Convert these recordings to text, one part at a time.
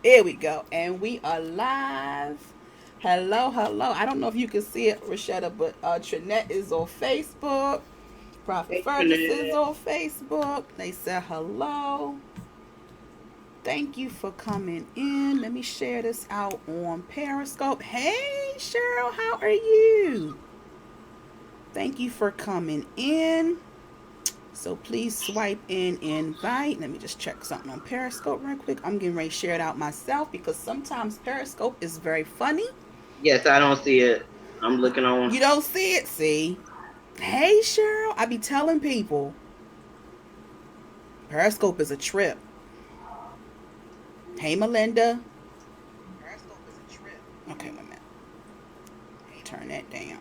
Here we go. And we are live. Hello, hello. I don't know if you can see it, Richetta, but Trinette is on Facebook. Prophet Ferguson's Internet. on Facebook. They said hello. Thank you for coming in. Let me share this out on Periscope. Hey, Cheryl, how are you? Thank you for coming in. So please swipe in invite. Let me just check something on Periscope real quick. I'm getting ready to share it out myself because sometimes Periscope is very funny. Yes, I don't see it. I'm looking on. You don't see it, see? Hey Cheryl, I be telling people Periscope is a trip. Hey Melinda. Periscope is a trip. Okay, wait a minute. Turn that down.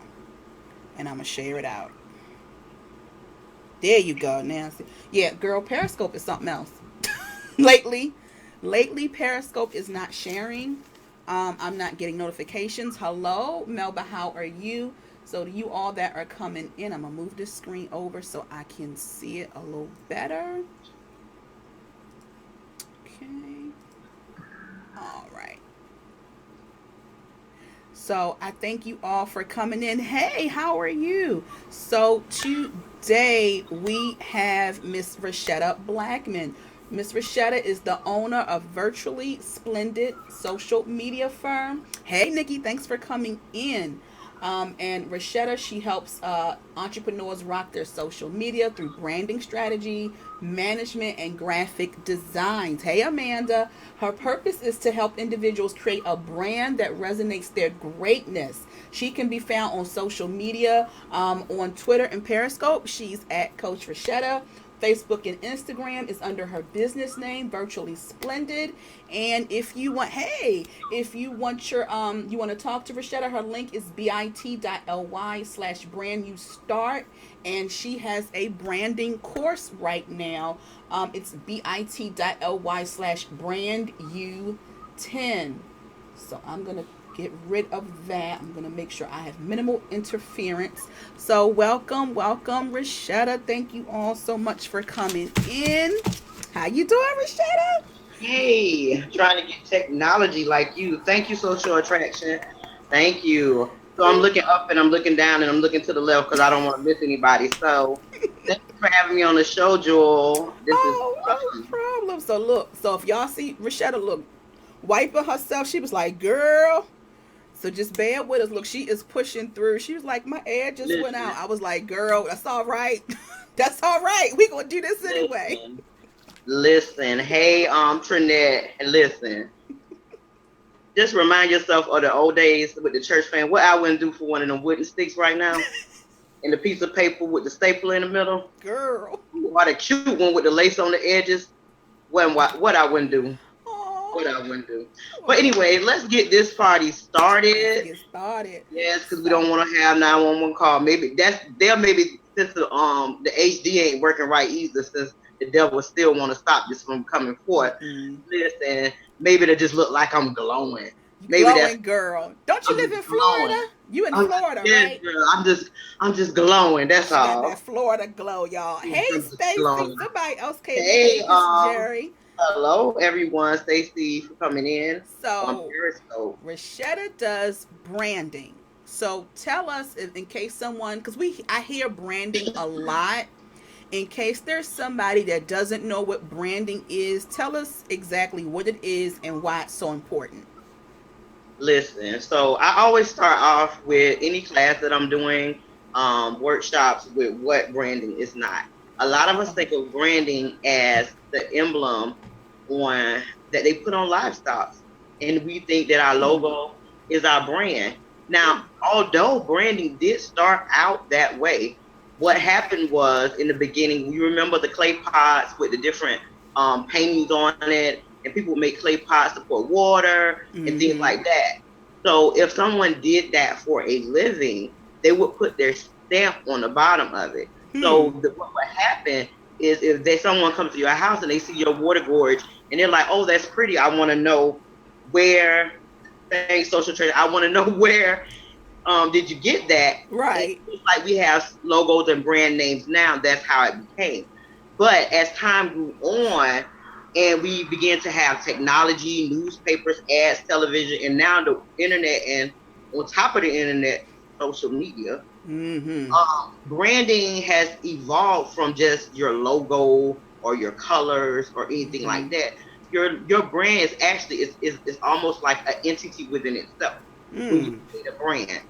And I'm gonna share it out. There you go, Nancy. Yeah, girl, Periscope is something else. lately, lately Periscope is not sharing. I'm not getting notifications. Hello, Melba, how are you? So to you all that are coming in, I'm gonna move this screen over so I can see it a little better. Okay. All right. So I thank you all for coming in. Hey, how are you? So today we have Miss Richetta Blackmon. Miss Richetta is the owner of Virtually Splendid social media firm. Hey, Nikki, thanks for coming in. And Richetta, she helps entrepreneurs rock their social media through branding strategy, management, and graphic designs. Hey, Amanda. Her purpose is to help individuals create a brand that resonates their greatness. She can be found on social media, on Twitter and Periscope. She's at Coach Richetta. Facebook and Instagram is under her business name, Virtually Splendid. And if you want, hey, if you want you want to talk to Richetta, her link is bit.ly/brand you start. And she has a branding course right now. It's bit.ly/brand you 10. So I'm going to get rid of that. I'm going to make sure I have minimal interference. So welcome, welcome, Richetta. Thank you all so much for coming in. How you doing, Richetta? Hey, trying to get technology like you. Thank you, Social Attraction. Thank you. So I'm looking up and I'm looking down and I'm looking to the left because I don't want to miss anybody. So thank you for having me on the show, Joel. This is Oh, no awesome. problem. So look, so if y'all see Richetta look wiping herself, she was like, girl. So just bear with us. Look, she is pushing through. She was like, my air just went Listen, out. I was like, girl, that's all right. That's all right. We gonna do this anyway. listen, listen. Hey, Trinette, and listen. Just remind yourself of the old days with the church fan. What I wouldn't do for one of them wooden sticks right now, and the piece of paper with the staple in the middle, Girl. or the cute one with the lace on the edges. What I wouldn't do. What Oh, I wouldn't do. But oh. anyway, let's get this party Let's started. get started. Yes, because we So, don't want to have 911 call. Maybe that's there. Maybe since the HD ain't working right either, since the devil still want to stop this from coming forth. mm-mm. Listen, maybe they just look like I'm glowing. You Maybe that's glowing girl. Don't you I'm live just in glowing. Florida? You in I'm just Florida, yes, right? girl. I'm just glowing. That's She got that all. Florida glow, y'all. Hey, I'm just Stacy. glowing. Somebody else came in. Hey, Hey, Miss Jerry. hello everyone. Stacey for coming in on So, Periscope. Richetta does branding. So, tell us in case someone, because I hear branding a lot. In case there's somebody that doesn't know what branding is, tell us exactly what it is and why it's so important. Listen, so I always start off with any class that I'm doing, workshops with what branding is not. A lot of us Oh. think of branding as the emblem on that they put on livestock, and we think that our Hmm. logo is our brand. Now, Hmm. although branding did start out that way, what happened was in the beginning, you remember the clay pots with the different paintings on it, and people would make clay pots to pour water and things Mm-hmm. like that. So if someone did that for a living, they would put their stamp on the bottom of it. Hmm. So what would happen is if someone comes to your house and they see your water gorge and they're like, "Oh, that's pretty. I want to know where." Thanks, social trade. I want to know where did you get that? And Right. just like we have logos and brand names now, that's how it became. But as time grew on, and we began to have technology, newspapers, ads, television, and now the internet, and on top of the internet, social media. Mm-hmm. Branding has evolved from just your logo or your colors or anything Mm-hmm. like that. Your brand is actually is almost like an entity within itself when you Mm. create a brand.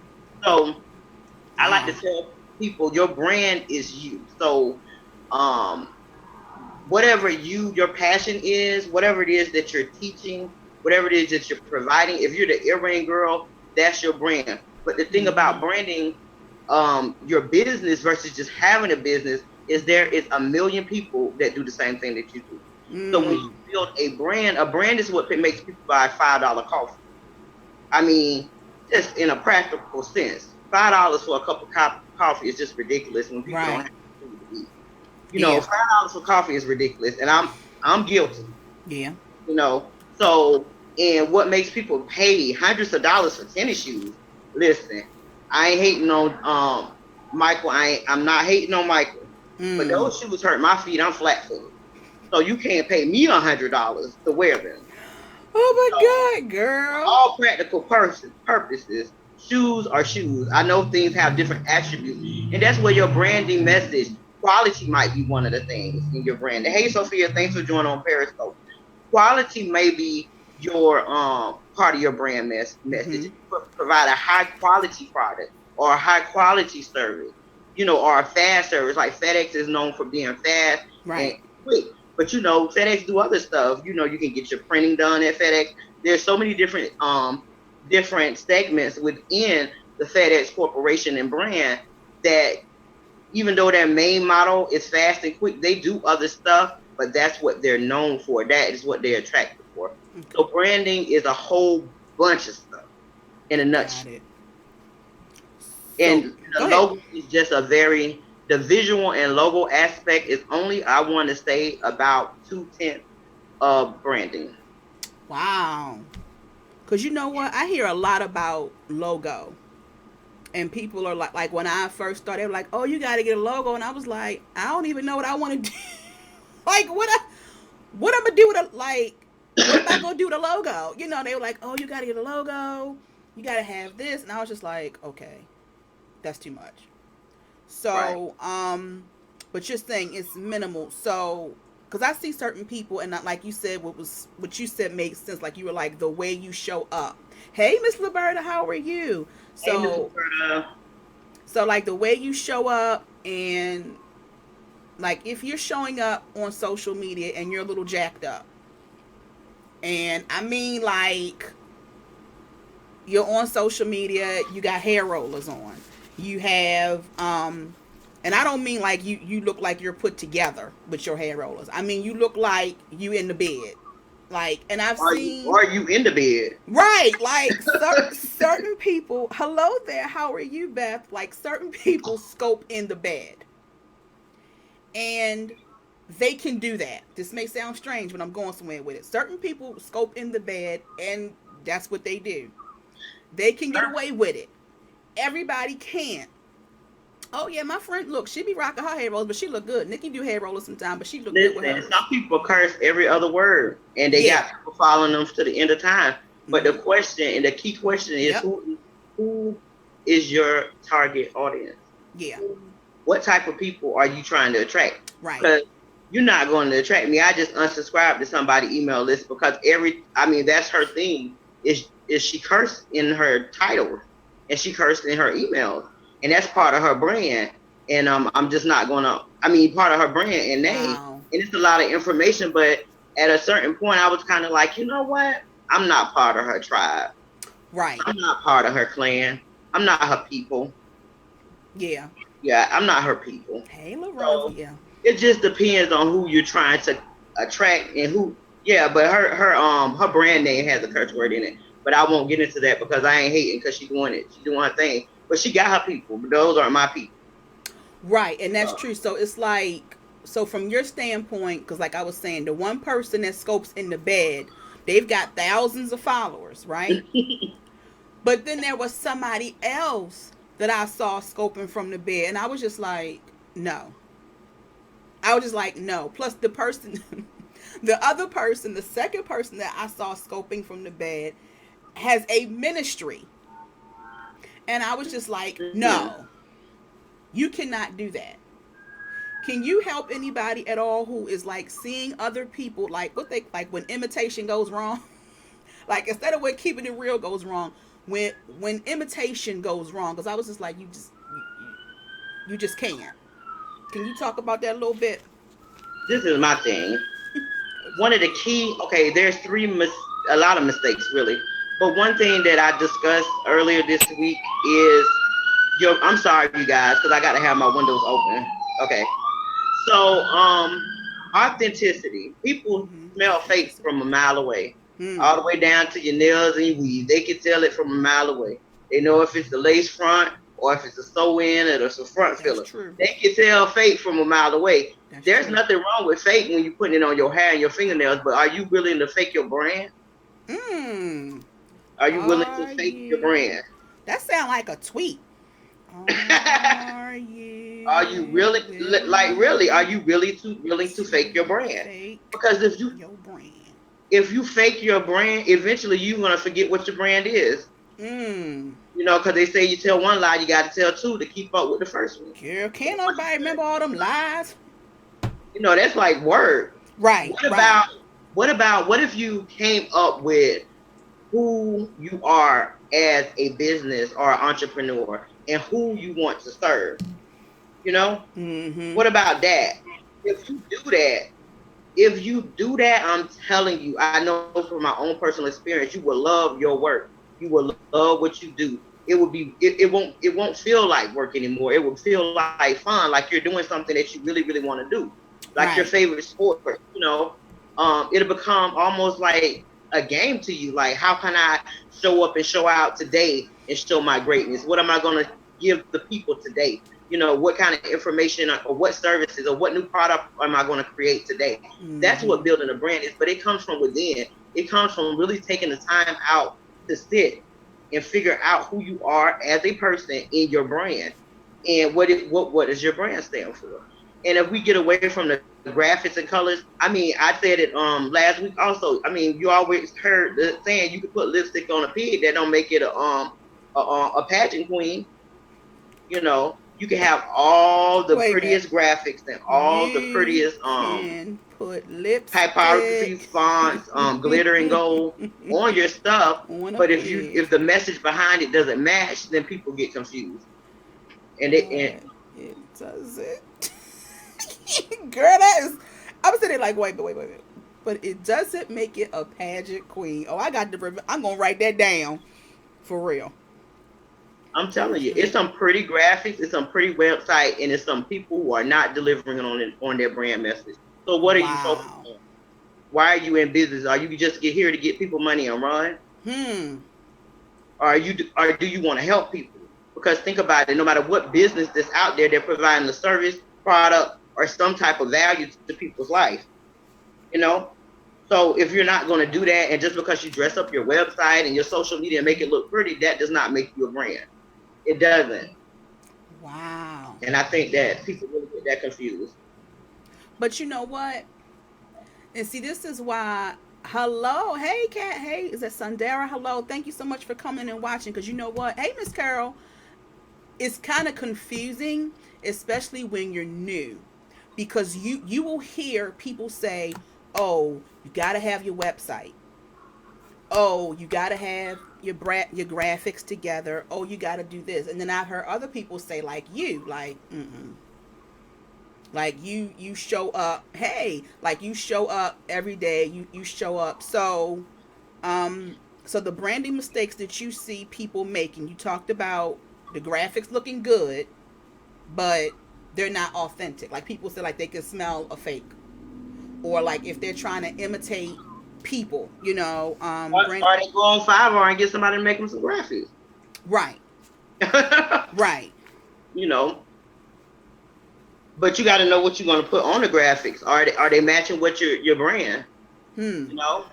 So I like to Wow. tell people your brand is you. So um whatever your passion is, whatever it is that you're teaching, whatever it is that you're providing, if you're the earring girl, that's your brand. But the thing about Mm-hmm. branding your business versus just having a business is there is a million people that do the same thing that you do. So when you Mm. build a brand is what makes people buy $5 coffee. I mean, just in a practical sense, $5 for a cup of coffee is just ridiculous when people don't Right. have food to eat. Yeah. $5 for coffee is ridiculous, and I'm guilty. Yeah. So and what makes people pay hundreds of dollars for tennis shoes? Listen, I ain't hating on Michael. I'm not hating on Michael, but Mm. those shoes hurt my feet. I'm flat footed, so you can't pay me $100 to wear them. So Oh my God, for girl. all practical purposes, shoes are shoes. I know things have different attributes, and that's where your branding message, quality might be one of the things in your brand. Hey, Sophia, thanks for joining on Periscope. Quality may be your part of your brand message. Mm-hmm. You provide a high quality product or a high quality service, or a fast service. Like FedEx is known for being fast and Right. quick. But FedEx do other stuff. You can get your printing done at FedEx. There's so many different segments within the FedEx corporation and brand that even though their main model is fast and quick, they do other stuff, but that's what they're known for. That is what they're attracted for. Okay. So branding is a whole bunch of stuff in a Got nutshell. it. So And the go ahead. logo is just the visual and logo aspect is only, I want to say, about 2/10 of branding. Wow. Cause you know what? I hear a lot about logo. And people are like when I first started, they were like, "Oh, you got to get a logo," and I was like, "I don't even know what I want to do. Like, what I'm gonna do with a like, what am I gonna do with a logo?" They were like, "Oh, you got to get a logo. You got to have this," and I was just like, "Okay, that's too much." Right. So, but you're saying it's minimal. So, because I see certain people, and not like you said, what you said makes sense. Like you were like the way you show up. Hey, Miss Liberta, how are you? Hey, Miss So, Roberta. like the way you show up, and like if you're showing up on social media and you're a little jacked up, and I mean like you're on social media, you got hair rollers on, you have and I don't mean like you look like you're put together with your hair rollers. I mean you look like you in the bed. Like, and I've Are you seen are you in the bed? right, like certain people. Hello there, how are you, Beth? Like certain people scope in the bed, and they can do that. This may sound strange, but I'm going somewhere with it. Certain people scope in the bed, and that's what they do. They can get away with it. Everybody can't. Oh yeah, my friend, look, she be rocking her hair rollers, but she look good. Nikki do hair rollers sometimes, but she look good with Listen, some hers. people curse every other word, and they Yeah. got people following them to the end of time. But the Mm-hmm. question and the key question is Yep. who is your target audience? Yeah. What type of people are you trying to attract? Right. Because you're not going to attract me. I just unsubscribed to somebody email list because that's her thing. Is she cursed in her titles and she cursed in her emails, and that's part of her brand. And I'm just not gonna. Part of her brand and name, Wow. and it's a lot of information. But at a certain point, I was kind of like, you know what? I'm not part of her tribe. Right. I'm not part of her clan. I'm not her people. Yeah. Yeah, I'm not her people. Hey, Laronzi. So Yeah. it just depends on who you're trying to attract and who. Yeah, but her brand name has a curse word in it. But I won't get into that because I ain't hating because she's doing it. She's doing her thing. But she got her people. But those aren't my people. Right, and that's Uh, true. So it's like, so from your standpoint, because like I was saying, the one person that scopes in the bed, they've got thousands of followers, right? But then there was somebody else that I saw scoping from the bed, and I was just like, no. I was just like, no. Plus, the person, The other person, the second person that I saw scoping from the bed, has a ministry. And I was just like, Mm. no, you cannot do that. Can you help anybody at all who is like seeing other people like what they like when imitation goes wrong? Like instead of when keeping it real goes wrong, when imitation goes wrong. Because I was just like, you just can't. Can you talk about that a little bit? This is my thing. One of the key, okay, there's a lot of mistakes really, but one thing that I discussed earlier this week is I'm sorry you guys because I got to have my windows open. Okay, so authenticity. People smell fake Authenticity. from a mile away, Hmm. all the way down to your nails and your weave. They can tell it from a mile away. They know if it's the lace front or if it's a sew in or it's a front That's filler. true. They can tell fake from a mile away. That's There's true. nothing wrong with fake when you're putting it on your hair and your fingernails, but are you willing to fake your brand? Hmm. Are you willing to Are fake your you? brand? That sound like a tweet. Are Are you you really are willing you really willing to fake your to brand? fake Because your brand? if you fake your brand, eventually you're gonna forget what your brand is. Hmm. Because they say you tell one lie, you got to tell two to keep up with the first one. Girl, can't nobody remember all them lies? That's like word. Right, What right. about what if you came up with who you are as a business or entrepreneur and who you want to serve? You know, Mm-hmm. what about that? If you do that, if you do that, I'm telling you, I know from my own personal experience, you will love your work. You will love what you do. It won't feel like work anymore. It will feel like fun, like you're doing something that you really, really want to do. Like your Right. favorite sport. It'll become almost like a game to you. Like, how can I show up and show out today and show my greatness? What am I going to give the people today? What kind of information or what services or what new product am I going to create today? That's Mm-hmm. what building a brand is, but it comes from within. It comes from really taking the time out to sit and figure out who you are as a person in your brand and what does your brand stand for. And if we get away from the graphics and colors, I said it last week also. You always heard the saying you can put lipstick on a pig, that don't make it a pageant queen. You can have all the Wait a minute. prettiest graphics and all the You prettiest can put typography, lipstick fonts, glitter and gold on your stuff. on a But if pig, the message behind it doesn't match, then people get confused. And but it doesn't. Girl, that is. I was sitting like, wait. But it doesn't make it a pageant queen. Oh, I got to. I'm gonna write that down for real. I'm telling you, it's Doesn't. some pretty graphics, it's some pretty website, and it's some people who are not delivering on their brand message. So what are you focused Wow. on? Why are you in business? Are you just get here to get people money and run? Hmm. Or do you want to help people? Because think about it, no matter what business that's out there, they're providing a service, product, or some type of value to people's life. You know? So if you're not going to do that, and just because you dress up your website and your social media and make it look pretty, that does not make you a brand. It doesn't. Wow. And I think that people really get that confused. But you know what? And see, this is why. Hello, hey cat, hey, is that Sundara? Hello, thank you so much for coming and watching. Because you know what? Hey, Miss Carol, it's kind of confusing, especially when you're new, because you will hear people say, "Oh, you got to have your website. Oh, you got to have your graphics together. Oh, you got to do this." And then I've heard other people say, like you, like, mm-mm. Like you show up. Hey, like you show up every day. You show up. Um, so the branding mistakes that you see people making, you talked about the graphics looking good, but they're not authentic. Like people say, like they can smell a fake, or like if they're trying to imitate people, brand. Or they go on Fiverr and get somebody to make them some graphics. Right, right. you know, but you got to know what you're going to put on the graphics. Are they matching what your brand? Hmm. You know,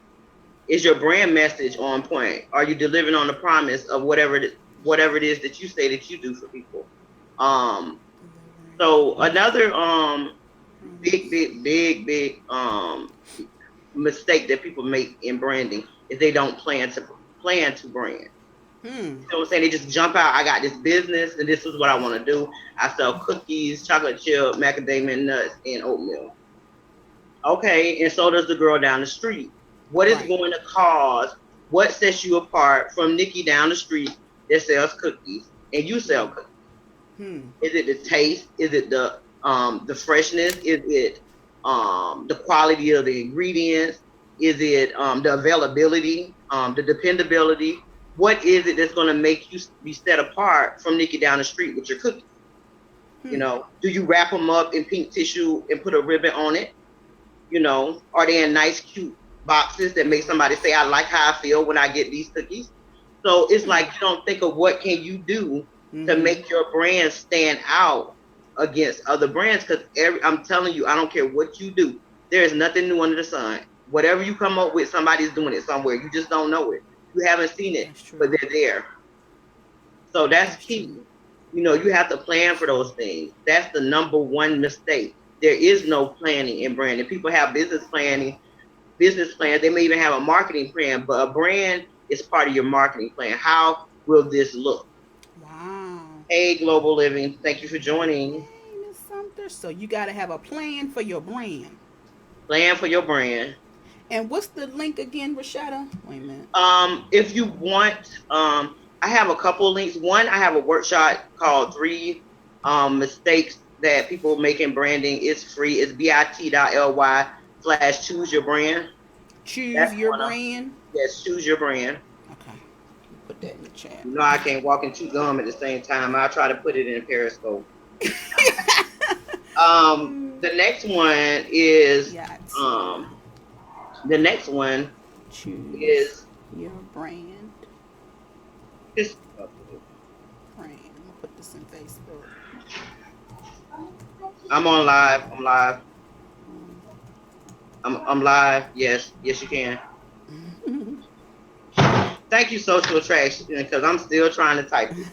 is your brand message on point? Are you delivering on the promise of whatever it is that you say that you do for people? Um, so another big mistake that people make in branding is they don't plan to brand. Hmm. You know what I'm saying? They just jump out. I got this business, and this is what I want to do. I sell cookies, chocolate chip, macadamia nuts, and oatmeal. Okay, and so does the girl down the street. What is Right. going to cause? What sets you apart from Nikki down the street that sells cookies and you sell Hmm. cookies? Hmm. Is it the taste? Is it the freshness? Is it the quality of the ingredients? Is it the availability? The dependability? What is it that's going to make you be set apart from Nikki down the street with your cookies? You Hmm. know, do you wrap them up in pink tissue and put a ribbon on it? You know, are they in nice, cute boxes that make somebody say, "I like how I feel when I get these cookies"? So it's Hmm. like you don't think of what can you do to Mm-hmm. make your brand stand out against other brands. Because I'm telling you, I don't care what you do, there is nothing new under the sun. Whatever you come up with, somebody's doing it somewhere. You just don't know it. You haven't seen it, That's but true. they're there. So that's That's true. key. You know, you have to plan for those things. That's the number one mistake. There is no planning in branding. People have business plans. They may even have a marketing plan, but a brand is part of your marketing plan. How will this look? Wow. Hey, Global Living, thank you for joining. Hey, Miss Sumter. So you got to have a plan for your brand. Plan for your brand. And what's the link again, Rashada? Wait a minute. If you want, I have a couple links. One, I have a workshop called Three Mistakes That People Make in Branding. It's free. It's bit.ly/choose your brand. Choose That's your one of, brand. yes, choose your brand. Okay. Put that in the chat. You know, I can't walk and chew gum at the same time. I'll try to put it in Periscope. The next one is, Yahtzee. um, the next one Choose is, your brand. just, Brand. I'm gonna put this in Facebook. I'm on live. I'm live. I'm live. Yes, yes, you can. Thank you, Social Attraction, because I'm still trying to type it.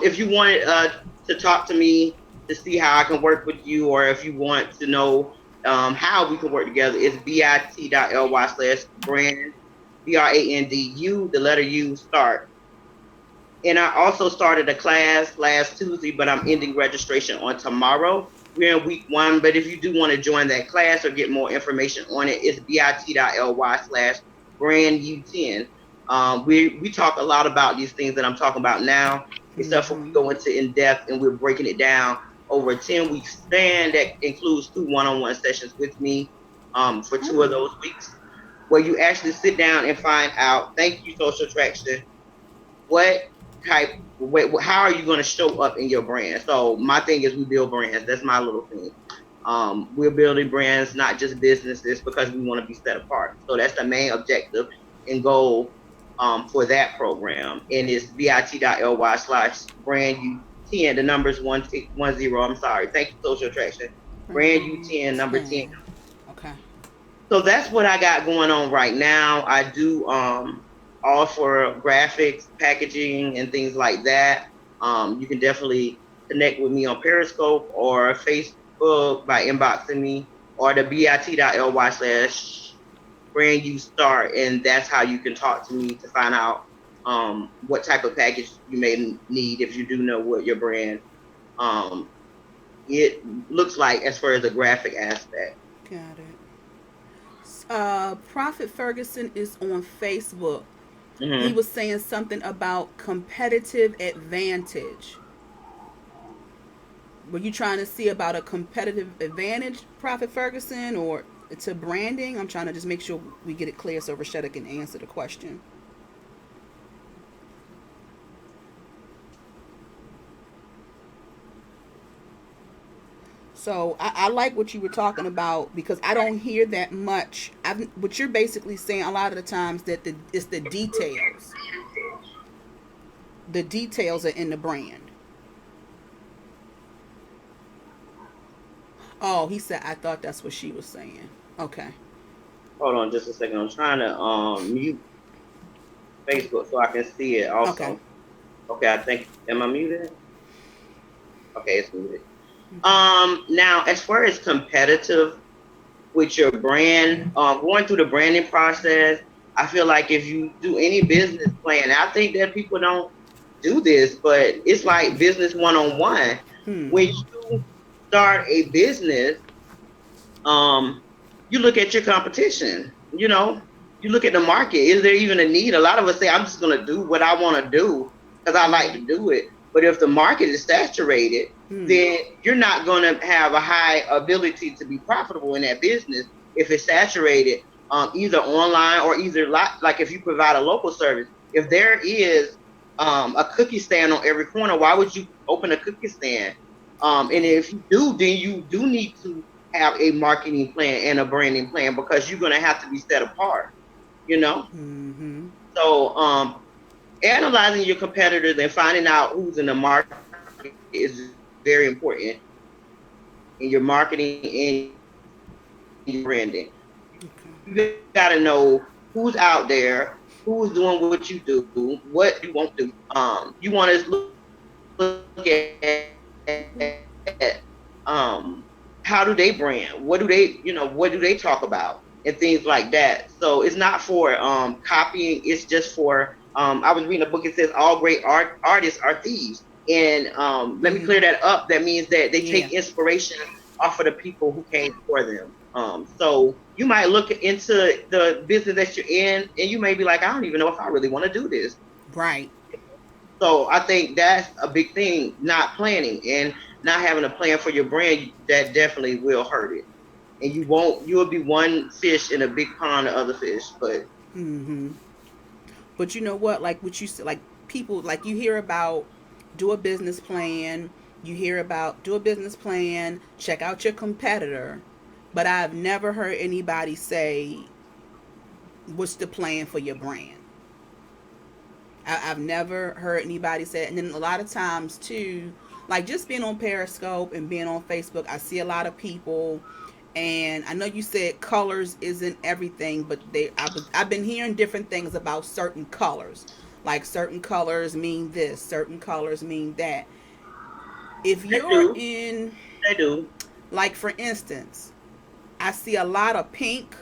If you wanted to talk to me to see how I can work with you, or if you want to know how we can work together, it's bit.ly/brand, BRANDU, the letter U, start. And I also started a class last Tuesday, but I'm ending registration on tomorrow. We're in week one, but if you do want to join that class or get more information on it, it's bit.ly/brand U10. We talk a lot about these things that I'm talking about now, except for we Mm-hmm. go into in depth and we're breaking it down over a 10-week span that includes 2 one-on-one sessions with me for 2 of Oh. those weeks, where you actually sit down and find out, thank you, Social Attraction, what type how are you going to show up in your brand. So my thing is we build brands. That's my little thing. We're building brands, not just businesses, because we want to be set apart. So that's the main objective and goal for that program. And it's bit.ly/brand u10. The numbers 110. I'm sorry, thank you, Social Attraction. Brand Brand u10 number 10. 10. Okay. So that's what I got going on right now. I do all for graphics, packaging, and things like that. You can definitely connect with me on Periscope or Facebook by inboxing me, or the bit.ly/brand you start, and that's how you can talk to me to find out what type of package you may need if you do know what your brand um, it looks like as far as the graphic aspect. Got it. Prophet Ferguson is on Facebook. He Mm-hmm. was saying something about competitive advantage. Were you trying to see about a competitive advantage, Prophet Ferguson, or to branding? I'm trying to just make sure we get it clear so Rashetta can answer the question. So I like what you were talking about because I don't hear that much. What you're basically saying a lot of the times that it's the details. The details are in the brand. Oh, he said I thought that's what she was saying. Okay. Hold on just a second. I'm trying to mute Facebook so I can see it Okay. also. Okay, I think am I muted? Okay, it's muted. Okay. Now as far as competitive, with your brand, going through the branding process. I feel like if you do any business plan, I think that people don't do this, but it's like business 101. Hmm. When you start a business, um, you look at your competition. You look at the market. Is there even a need? A lot of us say, I'm just going to do what I want to do because I like to do it. But if the market is saturated, Hmm. then you're not going to have a high ability to be profitable in that business if it's saturated, either online or either like if you provide a local service. If there is a cookie stand on every corner, why would you open a cookie stand? And Right. if you do, then you do need to have a marketing plan and a branding plan because you're going to have to be set apart, you know? Mm-hmm. So, analyzing your competitors and finding out who's in the market is very important in your marketing and your branding. You got to know who's out there, who's doing what you do, what you won't do. You want to look at how do they brand? What do they talk about? And things like that. So it's not for copying. It's just for I was reading a book. It says all great artists are thieves. And let me clear that Mm-hmm. up. That means that they take Yeah. inspiration off of the people who came before them. So you might look into the business that you're in, and you may be like, I don't even know if I really want to do this. Right. So I think that's a big thing, not planning and not having a plan for your brand. That definitely will hurt it, and you will be one fish in a big pond of other fish. But Mm-hmm. But you know what? Like what you said, like people, like you hear about do a business plan. You hear about do a business plan. Check out your competitor. But I've never heard anybody say what's the plan for your brand. I've never heard anybody say it. And then a lot of times too, like just being on Periscope and being on Facebook, I see a lot of people. And I know you said colors isn't everything, but I've been hearing different things about certain colors. Like certain colors mean this, certain colors mean that. If they you're do, in, they do. like for instance, I see a lot of pink,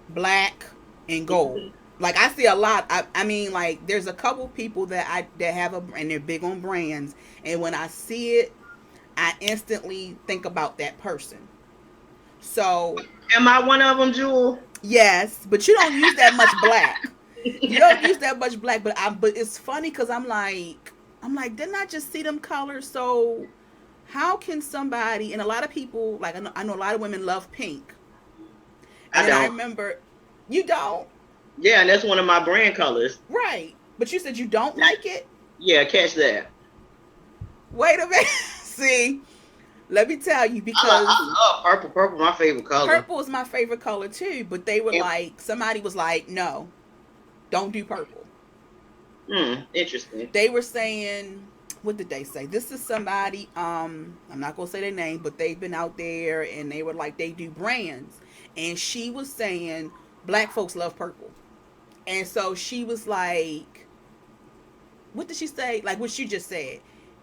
black, and gold. Mhm. Like I see a lot. I mean, like there's a couple people that have a and they're big on brands, and when I see it, I instantly think about that person. So Am I one of them, Jewel? yes, but you don't use that much black. You don't use that much black, but it's funny because I'm like, didn't I just see them colors? So how can somebody and a lot of people like I know a lot of women love pink, and I then I don't. remember you don't. Yeah, and that's one of my brand colors. Right. But you said you don't like it? Yeah, catch that. Wait a minute. See, let me tell you, I because love purple. Purple, my favorite color. purple is my favorite color too, but they were And, like, somebody was like, no, don't do purple. interesting. They were saying, what did they say? This is somebody, I'm not going to say their name, but they've been out there and they were like, they do brands. And she was saying, black folks love purple. And so she was like, what did she say? Like what you just said.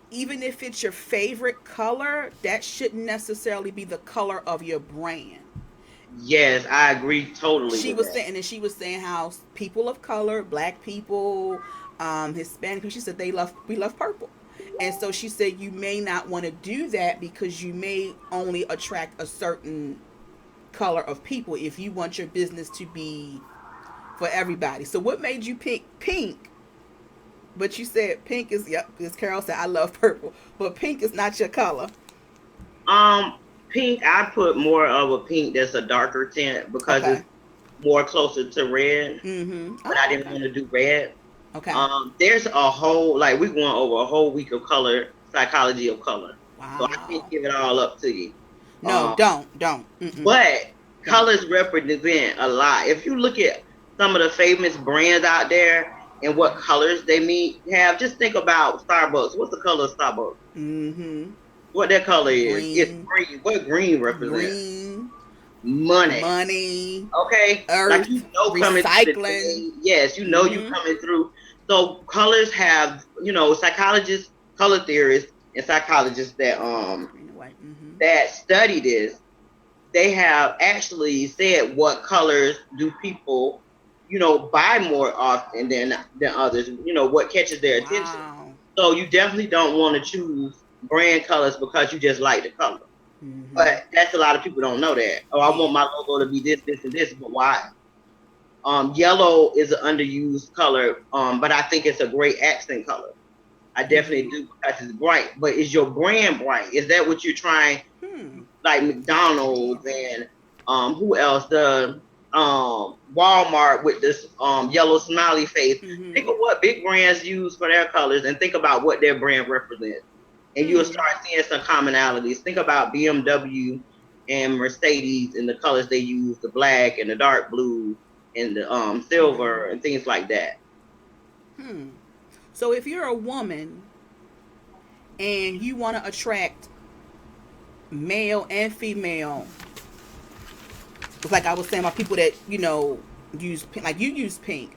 Even if it's your favorite color, that shouldn't necessarily be the color of your brand. Yes, I agree totally She with was that. saying, and she was saying how people of color, black people, Hispanic people, she said we love purple. And so she said you may not want to do that because you may only attract a certain color of people if you want your business to be for everybody. So what made you pick pink? But you said pink is, yep, as Carol said, I love purple. But pink is not your color. Um, Pink, I put more of a pink that's a darker tint because Okay. it's more closer to red. Mm-hmm. But I Oh, didn't okay. want to do red. Okay. There's a whole like we're going over a whole week of color psychology of color, so I can't Wow. give it all up to you. No, Um, don't. Mm-mm. but Don't. colors represent a lot. If you look at some of the famous brands out there and what colors they mean have, just think about Starbucks. What's the color of Starbucks? Mm-hmm. What that color is? It's Green, green. What green represents? green, Money. money, Okay, like earth, coming through the recycling. day. Yes, you Mm-hmm. coming through. So colors have, psychologists, color theorists, and psychologists Green and white. Mm-hmm. that study this. they have actually said what colors do people, buy more often than others. What catches their attention. Wow. So you definitely don't want to choose brand colors because you just like the color. Mm-hmm. But that's a lot of people don't know that. Oh, I want Yeah. my logo to be this, this, and this, but why? Yellow is an underused color, but I think it's a great accent color. I definitely Mm-hmm. do because it's bright. But is your brand bright? Is that what you're trying? Hmm. Like McDonald's and who else? The Walmart with this yellow smiley face. Think Mm-hmm. of what big brands use for their colors and think about what their brand represents. And you'll Hmm. start seeing some commonalities. Think about BMW and Mercedes and the colors they use, the black and the dark blue and the Mm-hmm. silver and things like that. Hmm. So if you're a woman and you want to attract male and female, like I was saying about people that use pink, like you use pink.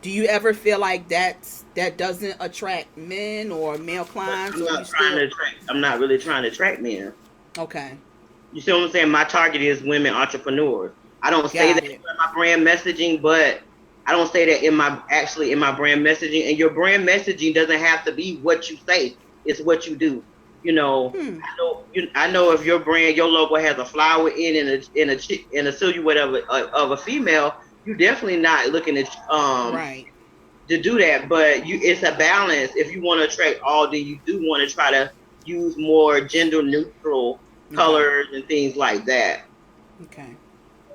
Do you ever feel like that doesn't attract men or male clients, I'm or not you trying still to attract. I'm not really trying to attract men. okay? You see what I'm saying? My target is women entrepreneurs. I don't say that Got in it. my brand messaging, but I don't say that in my brand messaging. And your brand messaging doesn't have to be what you say; it's what you do. Hmm. I know if your brand, your logo has a flower in a silhouette of a female, you definitely not looking Right. to do that. But it's a balance. If you want to attract all, then you do want to try to use more gender neutral Okay. colors and things like that. Okay.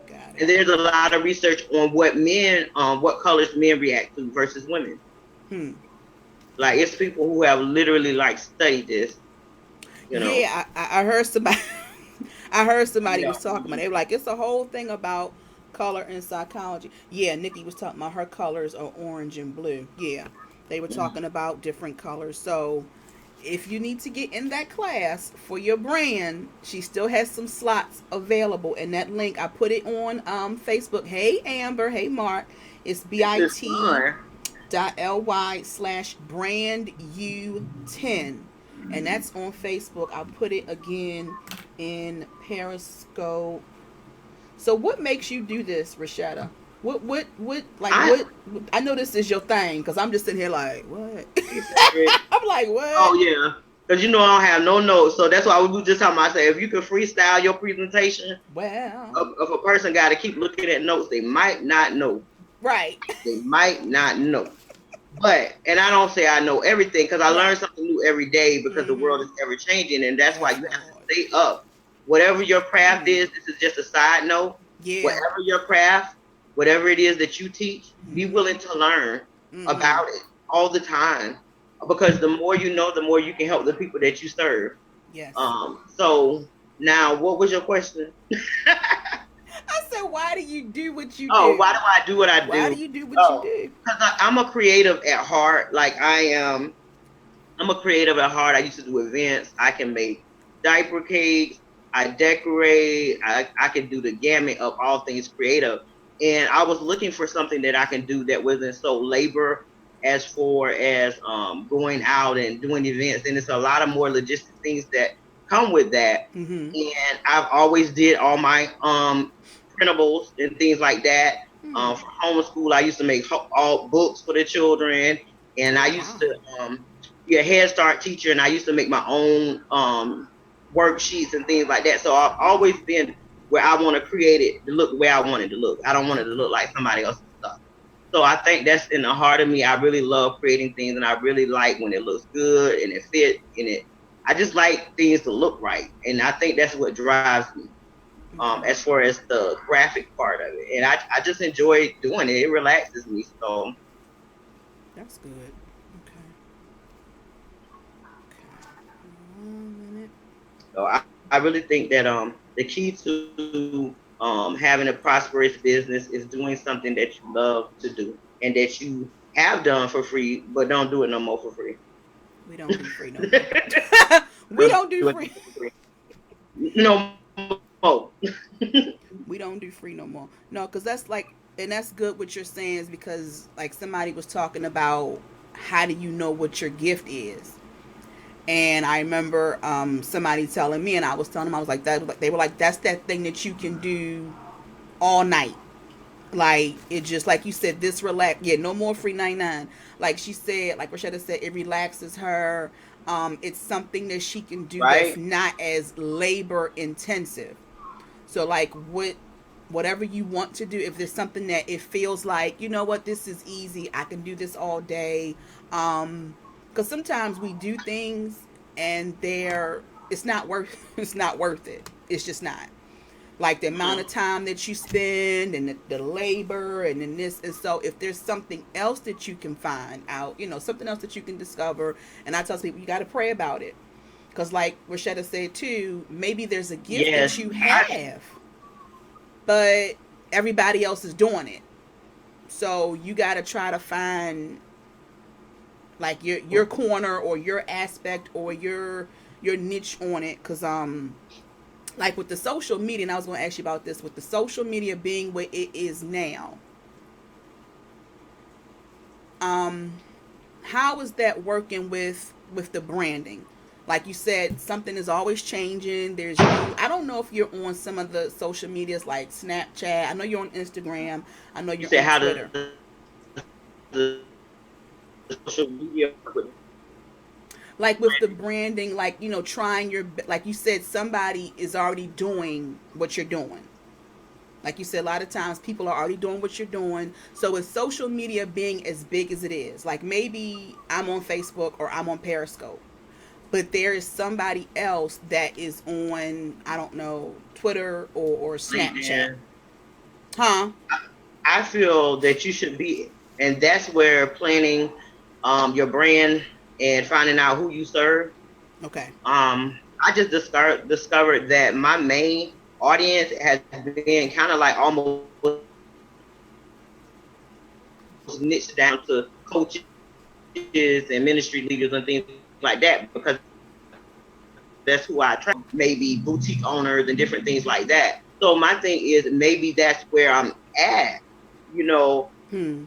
Got it. And there's a lot of research on what colors men react to versus women. Hmm. Like it's people who have literally like studied this, you know. Yeah, I heard somebody. I heard somebody Yeah. was talking about. They were like, it's a whole thing about color and psychology. Yeah, Nikki was talking about her colors are orange and blue. Yeah, they were Mhm. talking about different colors. So, if you need to get in that class for your brand, she still has some slots available. And that link, I put it on Facebook. Hey Amber. Hey Mark. It's This is bit.ly fun. slash brand u10, and that's on Facebook. I'll put it again in Periscope. So what makes you do this, Richetta? What like I what I know this is your thing, because I'm just sitting here like, what? favorite. I'm like, Oh what? yeah. Because I don't have no notes. So that's why we were just talking about, I say if you can freestyle your presentation, Well, if a person got to keep looking at notes, they might not know. right. They might not know. And I don't say I know everything because I learn Right. something new every day because the world Mm-hmm. is ever changing, and that's why Yes, you have to Lord. stay up. Whatever your craft Hmm. is, this is just a side note. Yeah. Whatever your craft, whatever it is that you teach, be Mm-hmm. willing to learn Mm-hmm. about it all the time because the more you know, the more you can help the people that you serve. Yes. So now, what was your question? I said, why do you do what you Oh, why do? do I do what I Why do do? you do what you Oh, do? because I'm a creative at heart. Like I am. I'm a creative at heart. I used to do events. I can make diaper cakes. I decorate. I can do the gamut of all things creative. And I was looking for something that I can do that wasn't so labor as far as going out and doing events. And it's a lot of more logistic things that come with that. Mm-hmm. And I've always did all my printables and things like that. Hmm. For homeschool, I used to make all books for the children, and I Oh used wow. to be a Head Start teacher, and I used to make my own worksheets and things like that. So I've always been where I want to create it to look the way I want it to look. I don't want it to Okay. look like somebody else's stuff. So I think that's in the heart of me. I really love creating things, and I really like when it looks good and it fits and it. I just like things to look right, and I think that's what drives me. Okay. As far as the graphic part of it, and I just enjoy doing it. It relaxes me. That's good. Okay. Okay. 1 minute. So I really think that the key to having a prosperous business is doing something that you love to do and that you have done for free, but don't do it no more for free. We don't do free no more. We Don't don't do do it free. for free. No more. We don't do free no more. No, because that's like, and that's good what you're saying is because like somebody was talking about how do you know what your gift is, And I remember somebody telling me, and I was telling them, I was like, that. They were like, that's that thing that you can do all night. Like it just like you said, this relax. Yeah, no more free 99. Like she said, like Richetta said, it relaxes her. It's something that she can do that's right? not as labor intensive. So like whatever you want to do, if there's something that it feels like, you know what, this is easy, I can do this all day. Because sometimes we do things and they're it's not worth it's not worth it. It's just not. Like the amount of Mhm. time that you spend and the labor and then this, and so if there's something else that you can find out, something else that you can discover. And I tell people, you got to pray about it, because like Rashetta said too, maybe there's a gift that Yes, you have, but everybody else is doing it. So you got to try to find like your corner or your aspect or your niche on it. Because like with the social media, and I was going to ask you about this, with the social media being where it is now, um how is that working with the branding? Like you said, something is always changing. There's new, I don't know if you're on some of the social medias like Snapchat. I know you're on Instagram. I know you you're said on how Twitter. does the social media work with Like with the branding, like trying your, like you said, somebody is already doing what you're doing. Like you said, a lot of times people are already doing what you're doing. So with social media being as big as it is, like maybe I'm on Facebook or I'm on Periscope, but there is somebody else that is on, I don't know, Twitter or Snapchat. LinkedIn? Huh? I feel that you should be, and that's where planning your brand and finding out who you serve. Okay. I just discovered that my main audience has been kind of like almost niched down to coaches and ministry leaders and things like that, because that's who I attract. Maybe boutique owners and different things like that. So my thing is maybe that's where I'm at, you know, Hmm.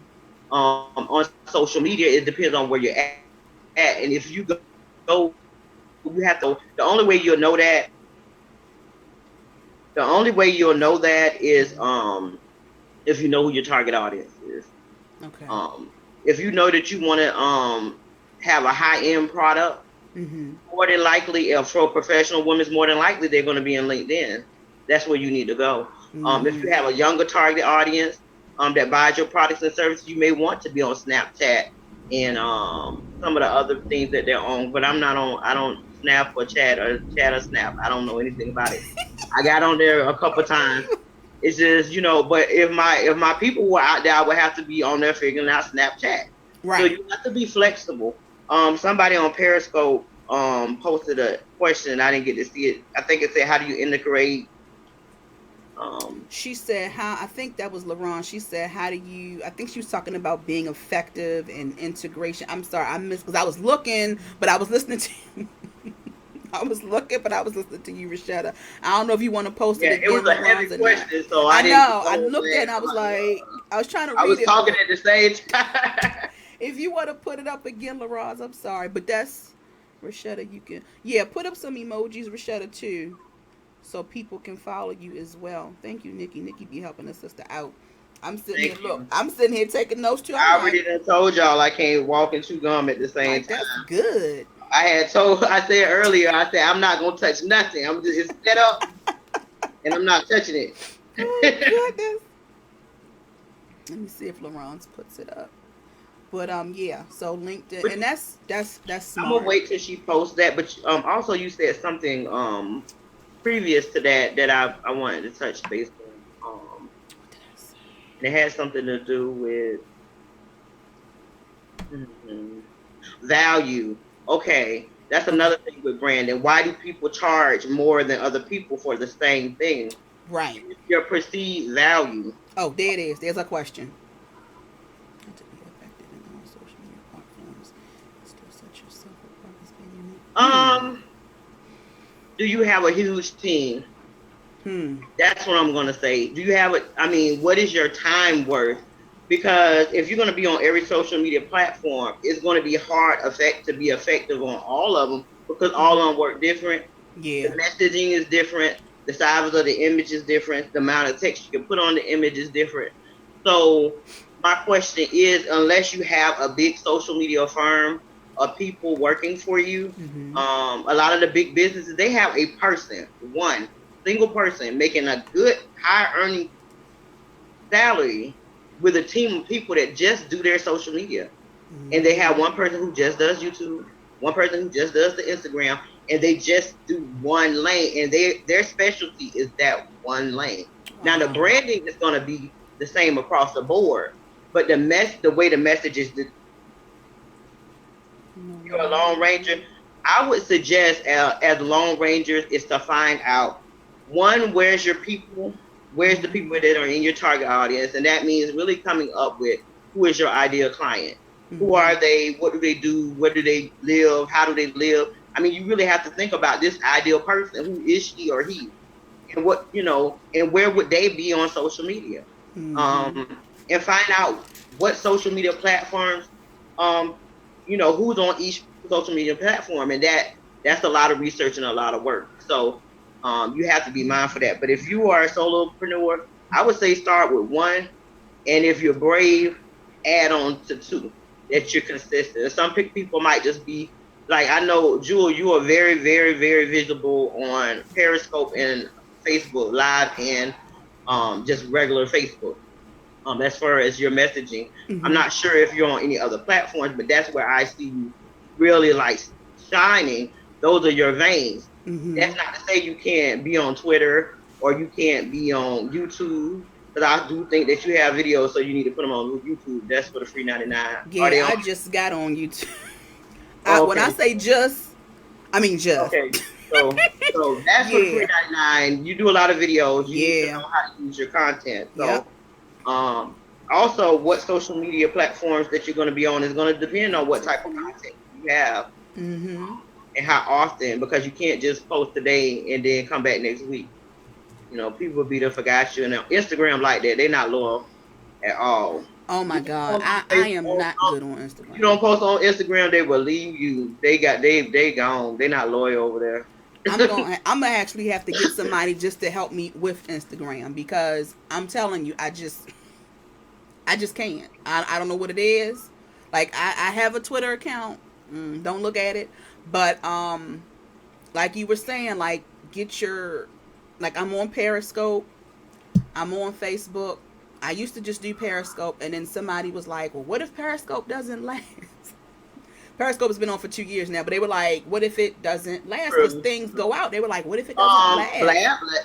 on social media. It depends on where you're at, and if you go, you have to know. The only way you'll know that, if you know who your target audience is. Okay. If you know that you want to have a high end product, Mm-hmm. more than likely, for professional women, more than likely they're going to be in LinkedIn. That's where you need to go. If Mm-hmm. you have a younger target audience that buys your products and services, you may want to be on Snapchat and some of the other things that they're on. But I'm not on. I don't Snap or Chat or Snap. I don't know anything about it. I got on there a couple times. It's just, but if my people were out there, I would have to be on there figuring out Snapchat. So Right. you have to be flexible. Somebody on Periscope posted a question. I didn't get to see it. I think it said, "How do you integrate?" Um, She said, how, I think that was LaRon. She said, how do you, I think she was talking about being effective in integration. I'm sorry, I missed, because I was looking, but I was listening to you. I was looking, but I was listening to you, Rashetta. I don't know if you want to post it yeah, it was again, a heavy LaRon's or not. question, so I I didn't know. go I looked at it back. and I was like, I was trying to I read was it, talking but at the same time. if you want to put it up again, LaRon's, I'm sorry. But that's, Rashetta, you can, yeah, put up some emojis, Rashetta, too, so people can follow you as well. Thank you, Nikki. Nikki be helping a sister out. I'm sitting here. Thank Look, you. I'm sitting here taking notes too. I'm I already like, done told y'all I can't walk and chew gum at the same like that's time. good. I said earlier, I said I'm not gonna touch nothing. I'm just it's set up and I'm not touching Oh it. goodness. Let me see if Laurence puts it up. But yeah. So LinkedIn, But and that's I'm gonna smart. wait till she posts that. But also you said something previous to that I wanted to touch base on. What did I say? And it had something to do with mhm, value. Okay, that's Okay. another thing with branding. Why do people charge more than other people for the same thing? Right. Your perceived value. Oh, there it is. There's a question. And to be effective in all social media platforms, still set yourself apart as being unique. Um, do you have a huge team? Hmm. That's what I'm gonna say. Do you have it? I mean, what is your time worth? Because if you're gonna be on every social media platform, it's gonna be hard effect to be effective on all of them because all Mm-hmm. of them work different. The Yeah. messaging is different. The size of the image is different. The amount of text you can put on the image is different. So my question is, unless you have a big social media firm of people working for you, Mm-hmm. a lot of the big businesses, they have a person, one single person making a good high earning salary with a team of people that just do their social media. And they Mm-hmm. have one person who just does YouTube, one person who just does the Instagram, and they just do one lane, and their specialty is that one lane. Now the Wow. branding is going to be the same across the board, but the way the message is, No you're a Lone Ranger, way. I would suggest as Lone Rangers is to find out, one, where's your people, where's the Mm-hmm. people that are in your target audience, and that means really coming up with who is your ideal client. Who Mm-hmm. are they? What do they do? Where do they live? How do they live? I mean, you really have to think about this ideal person. Who is she or he? And what, and where would they be on social media? Mm-hmm. And find out what social media platforms, um, who's on each social media platform, and that's a lot of research and a lot of work. So you have to be mindful of that. But if you are a solopreneur, I would say start with one, and if you're brave, add on to two. That you're consistent. Some people might just be like, I know, Jewel, you are very, very, very visible on Periscope and Facebook Live, and just regular Facebook. As far as your messaging, I'm Mm-hmm. not sure if you're on any other platforms, but that's where I see you really like shining. Those are your veins. Mm-hmm. That's not to say you can't be on Twitter or you can't be on YouTube, because I do think that you have videos, so you need to put them on YouTube. That's for the free 99. Are Yeah, they on? I just got on YouTube. When I Okay, say just, I mean just. okay. So that's for the free Yeah. 99. You do a lot of videos. You need to Yeah. know how to use your content. Yep. Um, also, what social media platforms that you're going to be on is going to depend on what type of Tiffany. content you have Mm-hmm. and how often, because you can't just post today and then come back next week. People will be there forgot you, and Instagram like that, they're not loyal at all. Oh You my don't God. post on I am Facebook, not good on if you Instagram. don't post on Instagram, they will leave you. They gone. They're not loyal over there. I'm gonna actually have to get somebody just to help me with Instagram because I'm telling you, I just can't. I don't know what it is. Like I have a Twitter account. Don't look at it. But like you were saying, like get your like I'm on Periscope. I'm on Facebook. I used to just do Periscope, and then somebody was like, "Well, what if Periscope doesn't last?" Periscope has been on for 2 years now, but they were like, "What if it doesn't last?" Because True. things go out. They were like, "What if it doesn't last?"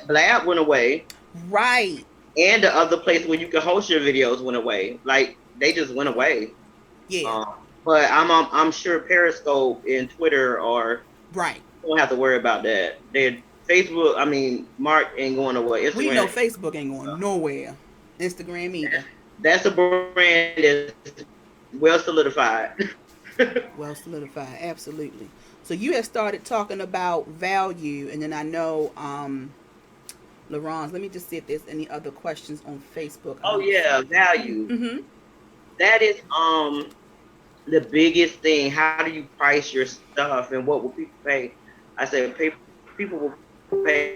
Blab went away, Right. and the other place where you can host your videos went away. Like they just went away. Yeah. Um, but I'm sure Periscope and Twitter are, Right. don't have to worry about that. They're Facebook. I mean, Mark ain't going away. We know Instagram. Facebook ain't going nowhere. Instagram either. That's a brand that's well solidified. Well solidified. Absolutely. So you had started talking about value, and then I know, Laurence, let me just see if there's any other questions on Facebook. I Oh don't see yeah, anything. value. Mm-hmm. That is the biggest thing. How do you price your stuff, and what will people pay? I said, people will pay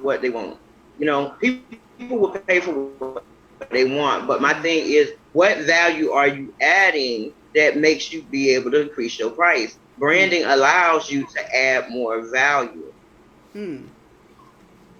what they want. People will pay for what they want. But my thing is, what value are you adding that makes you be able to increase your price? Branding Hmm. allows you to add more value. Hmm.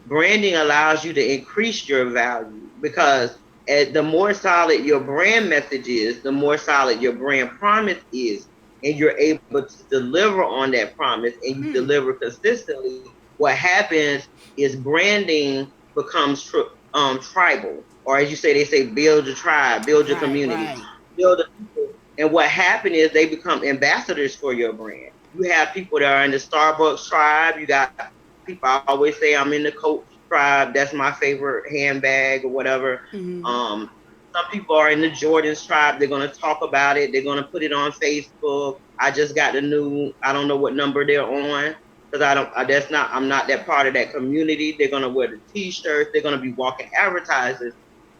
Branding allows you to increase your value, because the more solid your brand message is, the more solid your brand promise is, and you're able to deliver on that promise and you Hmm. deliver consistently. What happens is branding becomes tribal, or as you say, they say, build your tribe, build your Right. community, Right. build the people. And what happens is they become ambassadors for your brand. You have people that are in the Starbucks tribe. You got people, I always say, I'm in the Coach tribe. That's my favorite handbag or whatever. Mm-hmm. Um, some people are in the Jordans tribe. They're gonna talk about it. They're gonna put it on Facebook. I just got the new. I don't know what number they're on, because I don't. That's not. I'm not that part of that community. They're gonna wear the T-shirts. They're gonna be walking advertisers.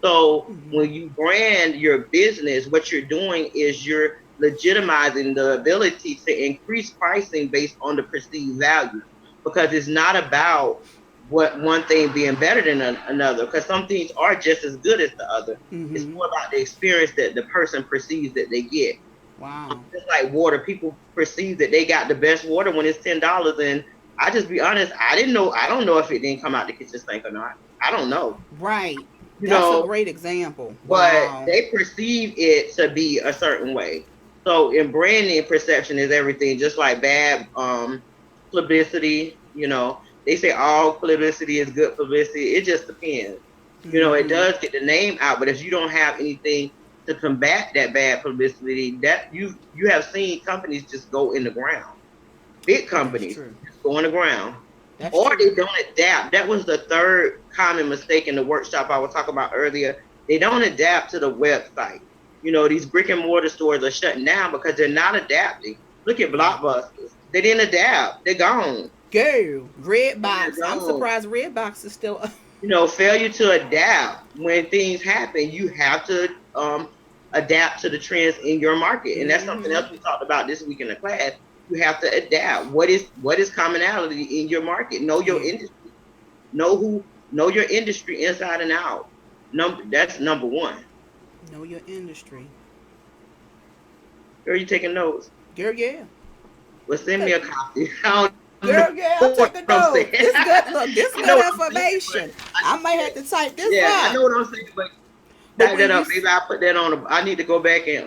So Mm-hmm. when you brand your business, what you're doing is you're legitimizing the ability to increase pricing based on the perceived value, because it's not about what one thing being better than another, because some things are just as good as the other. It's Mm-hmm. more about the experience that the person perceives that they get. Wow. Just like water, people perceive that they got the best water when it's $10, and I just be honest, I didn't know. I don't know if it didn't come out the kitchen sink or not. I don't know. Right. You That's a know, great example. but Wow. they perceive it to be a certain way. So in branding, perception is everything. Just like bad publicity, they say all publicity is good publicity. It just depends. It Mm-hmm. does get the name out, but if you don't have anything to combat that bad publicity, that you have seen companies just go in the ground. Big That's companies true. just go in the ground, That's or true. they don't adapt. That was the third common mistake in the workshop I was talking about earlier. They don't adapt to the website. These brick and mortar stores are shutting down because they're not adapting. Look at Yeah. Blockbusters. They didn't adapt. They're gone. Go. Red They're box. I'm gone. surprised Red box is still up. Failure to adapt when things happen. You have to adapt to the trends in your market, and that's something Mm-hmm. else we talked about this week in the class. You have to adapt. What is commonality in your market? Know your Yeah. industry. Know your industry inside and out. That's number one. Know your industry. Are you taking notes? Girl, yeah. Well, send me Look, a copy. I don't know what girl, I'm yeah, I'm saying. taking notes. I This know good. what I'm Look, this saying, good but information. I might have to type this yeah, I up. know what I'm saying, but But type when that you, up. Maybe I'll put that on. I need to go back and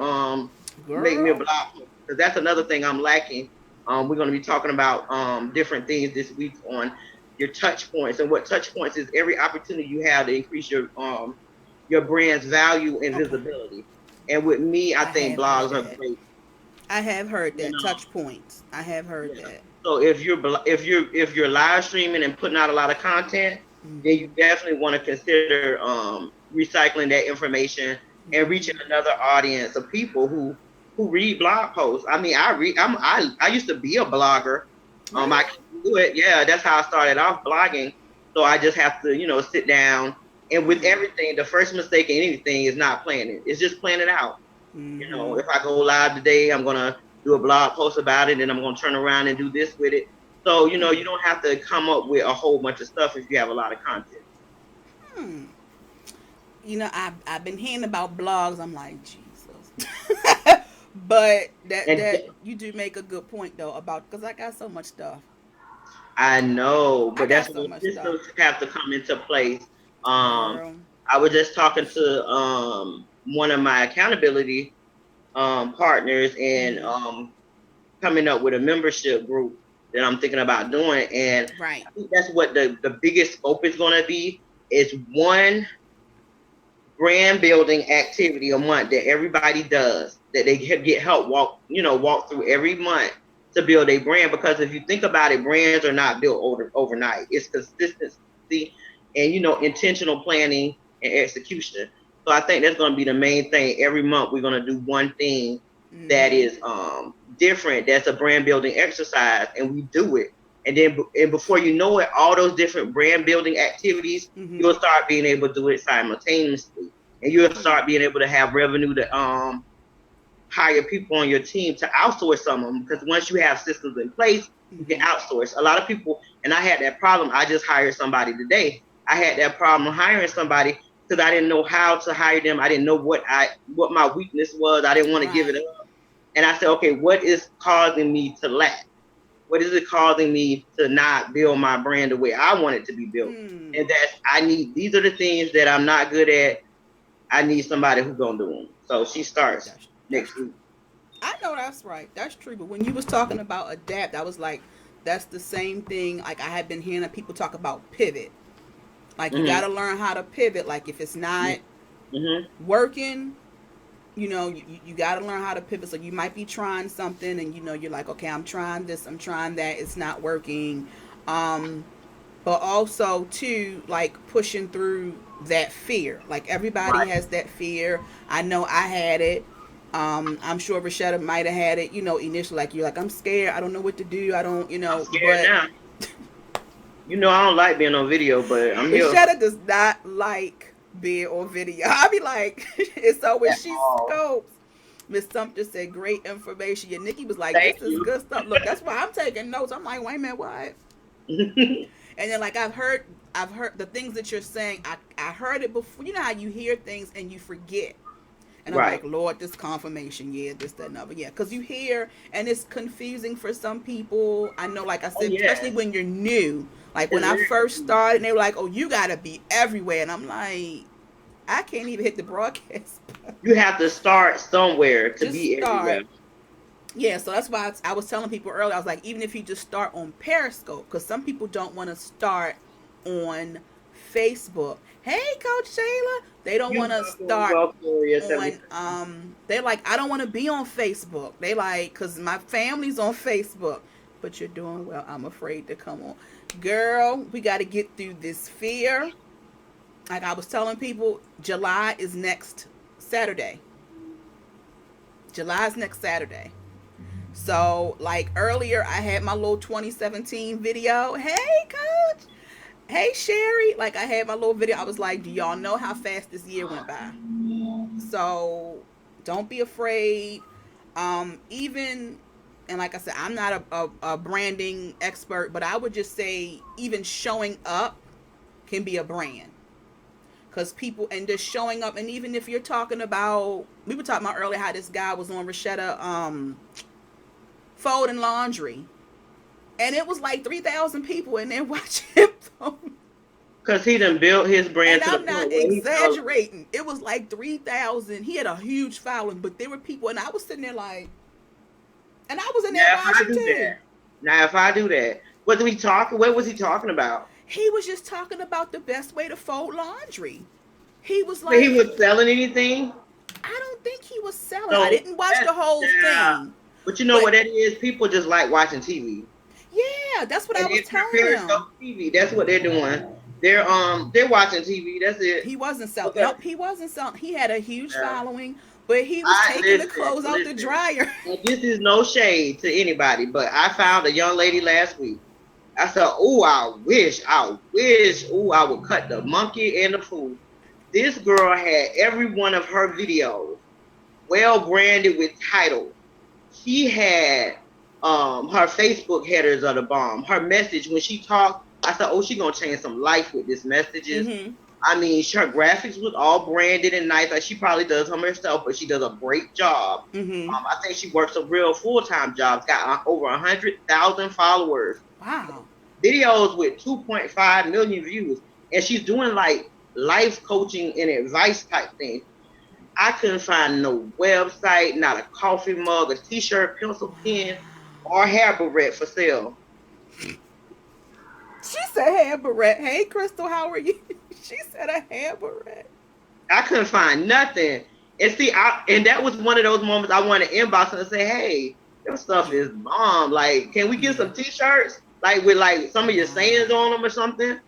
make me a girl, blog post, because that's another thing I'm lacking. We're going to be talking about different things this week on your touch points, and what touch points is every opportunity you have to increase your brand's value and okay, visibility. And with me, I I think have heard blogs are that. great. I have heard You that know, touch points. I have heard yeah. that. So if you're live streaming and putting out a lot of content, then Mm-hmm. you definitely want to consider recycling that information and reaching Mm-hmm. another audience of people who read blog posts. I mean, I used to be a blogger. I Really? can do it. Yeah, that's how I started off blogging. So I just have to, sit down. And with Hmm. everything, the first mistake in anything is not planning. It's just planning out. Mm-hmm. If I go live today, I'm gonna do a blog post about it, and I'm gonna turn around and do this with it. So Hmm. you don't have to come up with a whole bunch of stuff if you have a lot of content. Hmm. I've been hearing about blogs. I'm like, Jesus. But And that you do make a good point though about because I got so much stuff. I know, I but got that's so when much stuff, systems have to come into place. Um, girl. I was just talking to one of my accountability partners, and Mm-hmm. coming up with a membership group that I'm thinking about doing. And Right. I think that's what the biggest scope is going to be, is one brand building activity a month that everybody does, that they get help walk through every month to build a brand. Because if you think about it, brands are not built overnight. It's consistency and intentional planning and execution. So I think that's going to be the main thing. Every month we're going to do one thing that Mm-hmm. is different, that's a brand building exercise, and we do it. And before you know it, all those different brand building activities, Mm-hmm. you'll start being able to do it simultaneously, and you'll Hmm. start being able to have revenue to hire people on your team to outsource some of them. Because once you have systems in place, you can Mm-hmm. outsource. A lot of people, and I had that problem. I just hired somebody today. I had that problem hiring somebody because I didn't know how to hire them. I didn't know what my weakness was. I didn't want to give it Right. up. And I said, okay, what is causing me to lack? What is it causing me to not build my brand the way I want it to be built? Hmm. And these are the things that I'm not good at. I need somebody who's gonna do them. So she starts That's next true. week. I know that's right. That's true. But when you was talking about adapt, I was like, that's the same thing. Like I had been hearing people talk about pivot. Like you got Mm-hmm. to learn how to pivot. Like if it's not Mm-hmm. working, you got to learn how to pivot. So you might be trying something, and you're like, okay, I'm trying this, I'm trying that. It's not working. Um, but also too, like pushing through that fear. Like everybody Right. has that fear. I know I had it. I'm sure Richetta might have had it, initially. Like you're like, I'm scared, I don't know what to do, I don't, I'm scared but now. I don't like being on video, but I'm here Richetta does not like being on video. I be like, it's so when at she all. scopes. Miss Sumter said, great information. Yeah, Nikki was like, this Thank is you. good stuff. Look, that's why I'm taking notes. I'm like, wait a minute, what? And then like I've heard the things that you're saying. I heard it before. You know how you hear things and you forget. And I'm like, Right. Lord, this confirmation, yeah, this, that, and other. Yeah, because you hear, and it's confusing for some people. I know, like I Oh said, especially yeah. when you're new. Like when It's I very first confusing. started, and they were like, oh, you got to be everywhere. And I'm like, I can't even hit the broadcast. You have to start somewhere to Just be everywhere. start. Yeah, so that's why I was telling people earlier. I was like, even if you just start on Periscope, because some people don't want to start on Facebook. Hey, Coach Shayla, they don't want to You start welcome, Gloria, on. 77. They're like, I don't want to be on Facebook. They like, cause my family's on Facebook. But you're doing well. I'm afraid to come on, girl. We got to get through this fear. Like I was telling people, July is next Saturday. July is next Saturday. So, like earlier, I had my little 2017 video. Hey, coach. Hey, Sherry. Like, I had my little video. I was like, do y'all know how fast this year went by? So, don't be afraid. Even, and like I said, I'm not a branding expert, but I would just say, even showing up can be a brand. Because people, and just showing up, and even if you're talking about, we were talking about earlier how this guy was on Richetta, folding laundry, and it was like 3,000 people in there watching him fold. Because he done built his brand And to the I'm point not where he tells exaggerating. It was like 3,000. He had a huge following, but there were people, and I was sitting there like, and I was in there now if I watching do that, too. now if I do that, what do we talk? What was he talking about? He was just talking about the best way to fold laundry. He was But he like, was selling anything? I don't think he was selling. I So didn't watch that's the whole yeah. thing, But you know but what that is? People just like watching TV. yeah, that's what I And was if you're telling Periscope him. TV, that's what they're doing. They're watching TV. That's it. He wasn't selling. Okay. Nope, he wasn't selling. He had a huge Yeah. following, but he was I taking the listen, clothes out the listen. dryer. And this is no shade to anybody, but I found a young lady last week. I said, "Oh, oh, I would cut the monkey and the fool." This girl had every one of her videos well branded with titles. She had her Facebook headers are the bomb. Her message when she talked, I said, "Oh, she gonna change some life with this messages." Mm-hmm. I mean, her graphics was all branded and nice. Like she probably does them herself, but she does a great job. Mm-hmm. I think she works a real full time job. Got over 100,000 followers. Wow. Videos with 2.5 million views, and she's doing like life coaching and advice type things. I couldn't find no website, not a coffee mug, a t-shirt, pencil, pen, or hair barrette for sale. She said hair barrette. Hey, Crystal, how are you? She said a hair barrette. I couldn't find nothing. And see, and that was one of those moments I wanted to inbox and say, "Hey, your stuff Yeah. is bomb. Like, can we get Yeah. some t-shirts, like with like some of your sayings Wow. on them or something,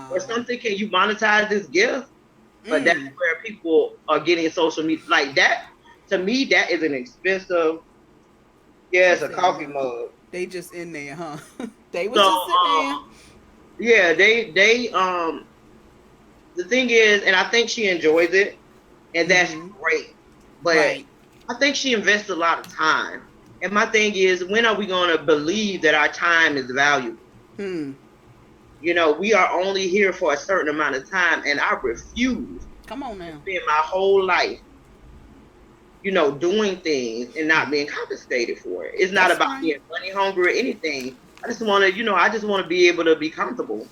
or Wow. something? Can you monetize this gift?" But that's Mm. where people are getting social media like that. To me, that is an expensive. Yeah, She it's a said, coffee huh? mug. They just in there, huh? They was So, just sitting there. yeah, the thing is, and I think she enjoys it, and that's Mm-hmm. great. But Right. I think she invests a lot of time. And my thing is, when are we going to believe that our time is valuable? Hmm. We are only here for a certain amount of time, and I refuse Come on to now. spend my whole life, doing things and not being compensated for it. It's not That's about right. being money hungry or anything. I just want to, I just want to be able to be comfortable,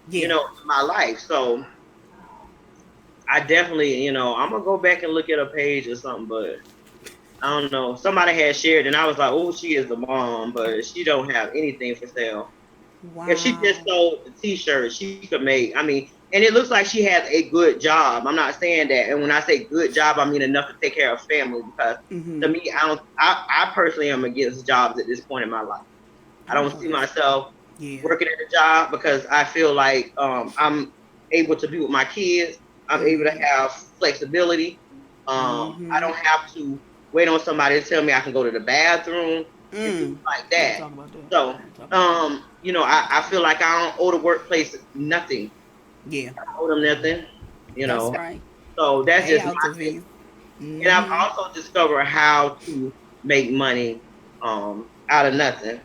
Yeah. in my life. So I definitely, I'm gonna go back and look at a page or something, but I don't know. Somebody had shared, and I was like, "Oh, she is the mom, but she don't have anything for sale." If she just Wow. sold the T-shirts, she could make. I mean, and it looks like she has a good job. I'm not saying that, and when I say good job, I mean enough to take care of family. Because Mm-hmm. to me, I don't. I personally am against jobs at this point in my life. I I don't know see that's. myself Yeah. working at a job because I feel like I'm able to be with my kids. I'm able to Mm-hmm. have flexibility. I Mm-hmm. don't have to wait on somebody to tell me I can go to the bathroom and things Mm. like We'll that. talk about that. So, We'll talk about that. I feel like I don't owe the workplace nothing. Yeah. I owe them nothing. You That's know. right. So that's Hey, just my Alta take. V. And I've Mm-hmm. also discovered how to make money out of nothing.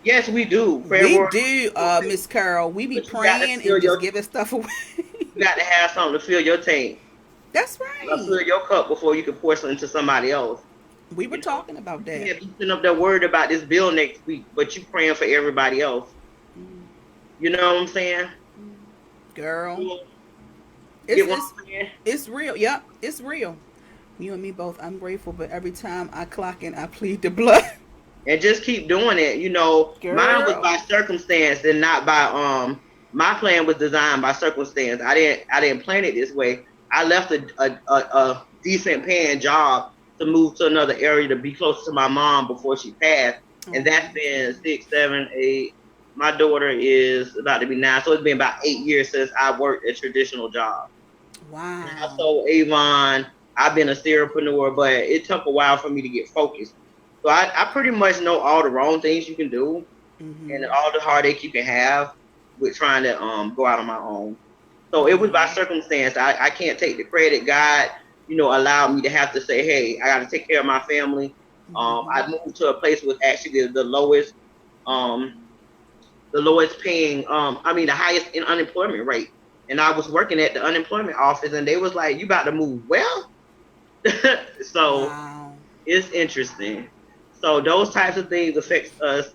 Yes, we do. Prayer We work, do, Miss Carol. We be but you got to praying fill and just your giving stuff away. you got to have something to fill your tank. That's Fill right. your cup before you can pour something into somebody else. We were You know, talking about you that. can't be sitting up there worried about this bill next week, but you praying for everybody else. You know what I'm saying? Girl, You it's get what it's I'm saying? it's real. Yep, it's real. You and me both. I'm grateful, but every time I clock in, I plead the blood. And just keep doing it. You know, mine was Girl. by circumstance and not by my plan was designed by circumstance. I didn't plan it this way. I left a decent paying job to move to another area to be closer to my mom before she passed. And Oh, that's I'm been sorry. 6, 7, 8. My daughter is about to be 9. So it's been about 8 years since I worked a traditional job. And I Wow. sold Avon. I've been a serialpreneur, but it took a while for me to get focused. So I pretty much know all the wrong things you can do and Mm-hmm. all the heartache you can have with trying to go out on my own. So it was by Yeah. circumstance. I can't take the credit. God, allowed me to have to say, hey, I got to take care of my family. Mm-hmm. I moved to a place with actually um, the lowest paying, the highest in unemployment rate. And I was working at the unemployment office, and they was like, "You about to move well?" So Wow. it's interesting. So those types of things affects us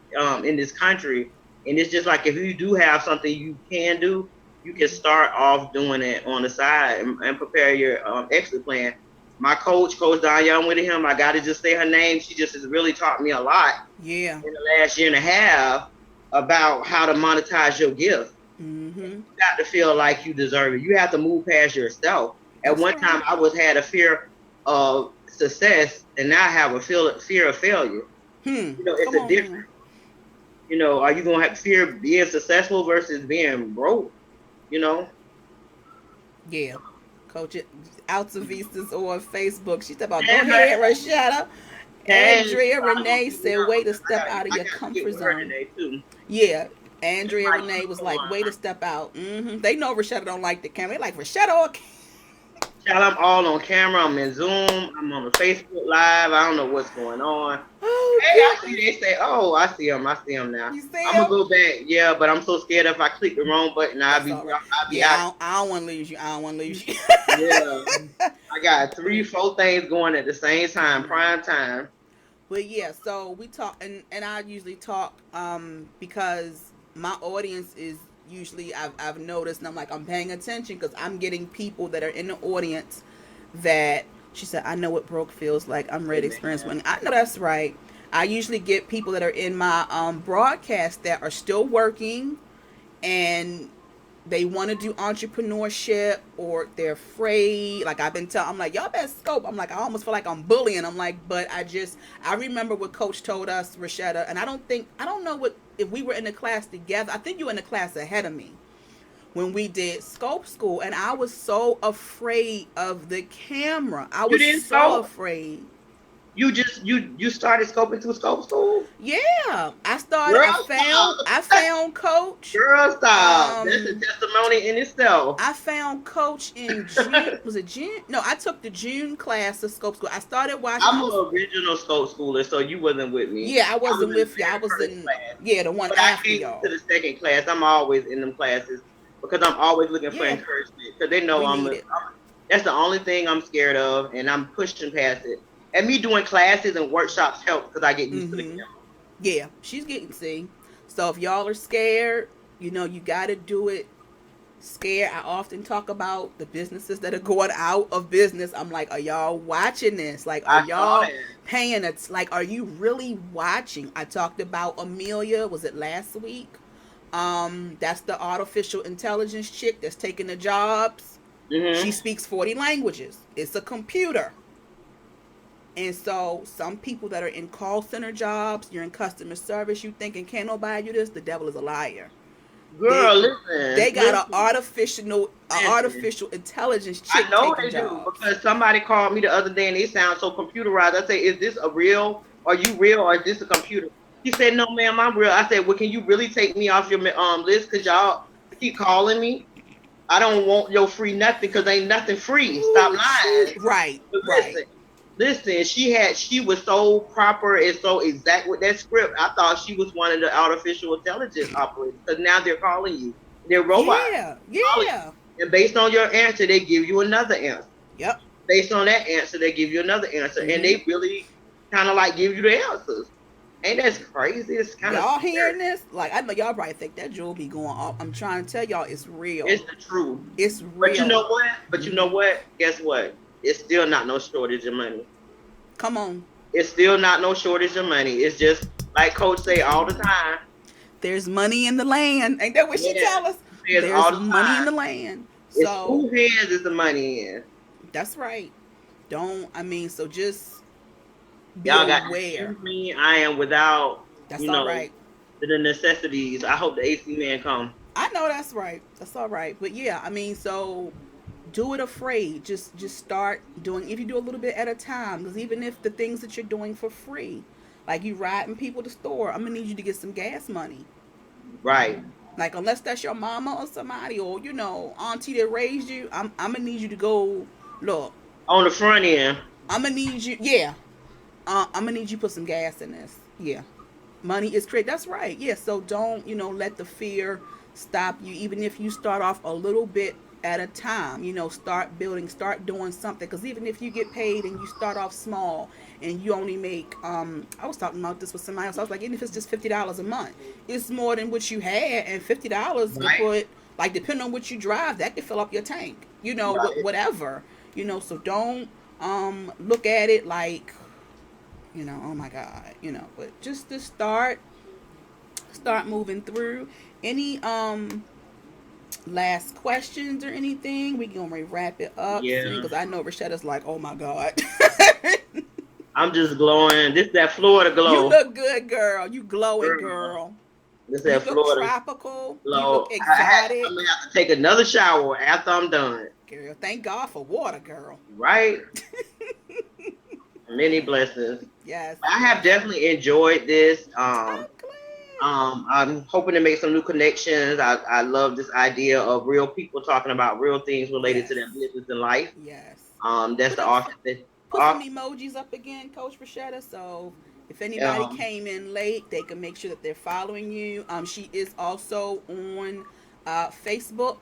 in this country, and it's just like if you do have something you can do, you can start off doing it on the side and prepare your exit plan. My coach, Coach Diane with him, I got to just say her name. She just has really taught me a lot Yeah. in the last year and a half about how to monetize your gift. Mm-hmm. You got to feel like you deserve it. You have to move past yourself. At That's one right. time, I was had a fear of success, and now I have a fear of failure. It's Come a on difference. now. Are you gonna have fear being successful versus being broke? You know. Yeah. Coach Alta Vistas on Facebook. She said about go Hey, ahead, Rashada. hey, she Andrea probably gonna Renee beat me said, up way to because step out of I your gotta get comfort with her zone. today too. Yeah. It's Andrea my Renee was like, way to unicorn. step out. They know Rashada don't like the camera. They like Rashada on camera. Child, I'm all on camera. I'm in Zoom. I'm on the Facebook Live. I don't know what's going on. Oh, Hey, I see. goodness. They say, "Oh, I see him. I see him now." You see I'm gonna him? go back. Yeah, but I'm so scared if I click the wrong button, That's all right. I'll be Yeah, out. I don't want to lose you. I don't want to lose you. Yeah, I got three, four things going at the same I time, know. prime time. But yeah, so we talk, and I usually talk because my audience is usually I've noticed, and I'm like I'm paying attention because I'm getting people that are in the audience that she said I know what broke feels like. I'm ready to experience Amen. winning. I know that's right. I usually get people that are in my broadcast that are still working and they want to do entrepreneurship or they're afraid. Like I've been telling, I'm like, y'all better scope. I'm like, I almost feel like I'm bullying. I'm like, but I remember what Coach told us, Richetta, and I don't know what, if we were in the class together. I think you were in the class ahead of me when we did scope school, and I was so afraid of the camera. I You was didn't so scope. afraid. You started scoping through scope school. Yeah, I started. Girl, stop. I found Coach. Girl, stop. That's a Um, testimony in itself. I found Coach in June. Was it June? No, I took the June class of scope school. I started watching. I'm an original scope schooler, so you wasn't with me. Yeah, I I was wasn't in the with you. I very was first in, class. yeah, the one But I after came to y'all. the second class. I'm always in them classes because I'm always looking for Yeah, encouragement because they know we need it. that's the only thing I'm scared of, and I'm pushing past it. And me doing classes and workshops helps because I get used to the Mm-hmm. camera. Yeah, she's getting see. So if y'all are scared, you got to do it scared. I often talk about the businesses that are going out of business. I'm like, are y'all watching this? Like, are I saw y'all that. paying it? Like, are you really watching? I talked about Amelia. Was it last week? That's the artificial intelligence chick that's taking the jobs. She Hmm. speaks 40 languages. It's a computer. And so some people that are in call center jobs, you're in customer service, you thinking can't nobody do this? The devil is a liar. They Girl, listen, they got listen, an listen. artificial intelligence I chick know taking they do jobs. because somebody called me the other day and they sound so computerized. I say, "Is this a real? Are you real or is this a computer?" She said, "No, ma'am, I'm real." I said, "Well, can you really take me off your list because y'all keep calling me?" I don't want your free nothing because ain't nothing free. Stop Ooh, lying. right, But right. listen. She was so proper and so exact with that script. I thought she was one of the artificial intelligence operators because now they're calling you. They're robots Yeah, calling yeah. you, and based on your answer, they give you another answer. Yep. Based on that answer, they give you another answer, and Mm-hmm. they really kind of like give you the answers. Ain't that crazy? It's kind of Y'all scary. hearing this? Like, I know y'all probably think that jewel be going off. I'm trying to tell y'all it's real. It's the truth. It's But you real. know what? But you know Mm-hmm. what? Guess what? It's still not no shortage of money. Come on. It's still not no shortage of money. It's just like Coach say all the time. There's money in the land. Ain't that what she Yeah, tell us? he says There's all the money in time. the land. It's So who hands is the money in. that's right. Don't, I mean, so just be Y'all got to aware. excuse me. I am without, That's you all know, right. the necessities. I hope the AC man come. I know that's right. That's all right. But yeah, I mean, so do it afraid. Just start doing. If you do a little bit at a time, because even if the things that you're doing for free, like you riding people to store, I'm gonna need you to get some gas money. Right. Like unless that's your mama or somebody or auntie that raised you, I'm gonna need you to go look. On the front end. I'm gonna need you. Yeah, I'm gonna need you to put some gas in this. Yeah, money is great. That's right. Yeah. So don't let the fear stop you. Even if you start off a little bit at a time, start building, start doing something. Because even if you get paid and you start off small and you only make, I was talking about this with somebody else. I was like, even if it's just $50 a month, it's more than what you had, and $50 could Right. put, like, depending on what you drive, that could fill up your tank. Right. Whatever. So don't look at it like oh my god, but just to start moving through. Any last questions or anything? We gonna wrap it up soon Yeah. because I know Rachetta's like, oh my god. I'm just glowing. This that Florida You glow. look good, girl. You glowing, Girl. girl. This You that look Florida tropical. You glow. look I'm exotic. gonna have to take another shower after I'm done. Girl, thank God for water, girl. Right? Many blessings. Yes, I have yes. definitely enjoyed this. I'm glad. I'm hoping to make some new connections. I love this idea of real people talking about real things related to Yes, their business and life. yes. That's Put the up some, authentic. put some emojis up again, Coach Rashetta. So if anybody Um, came in late, they can make sure that they're following you. She is also on Facebook.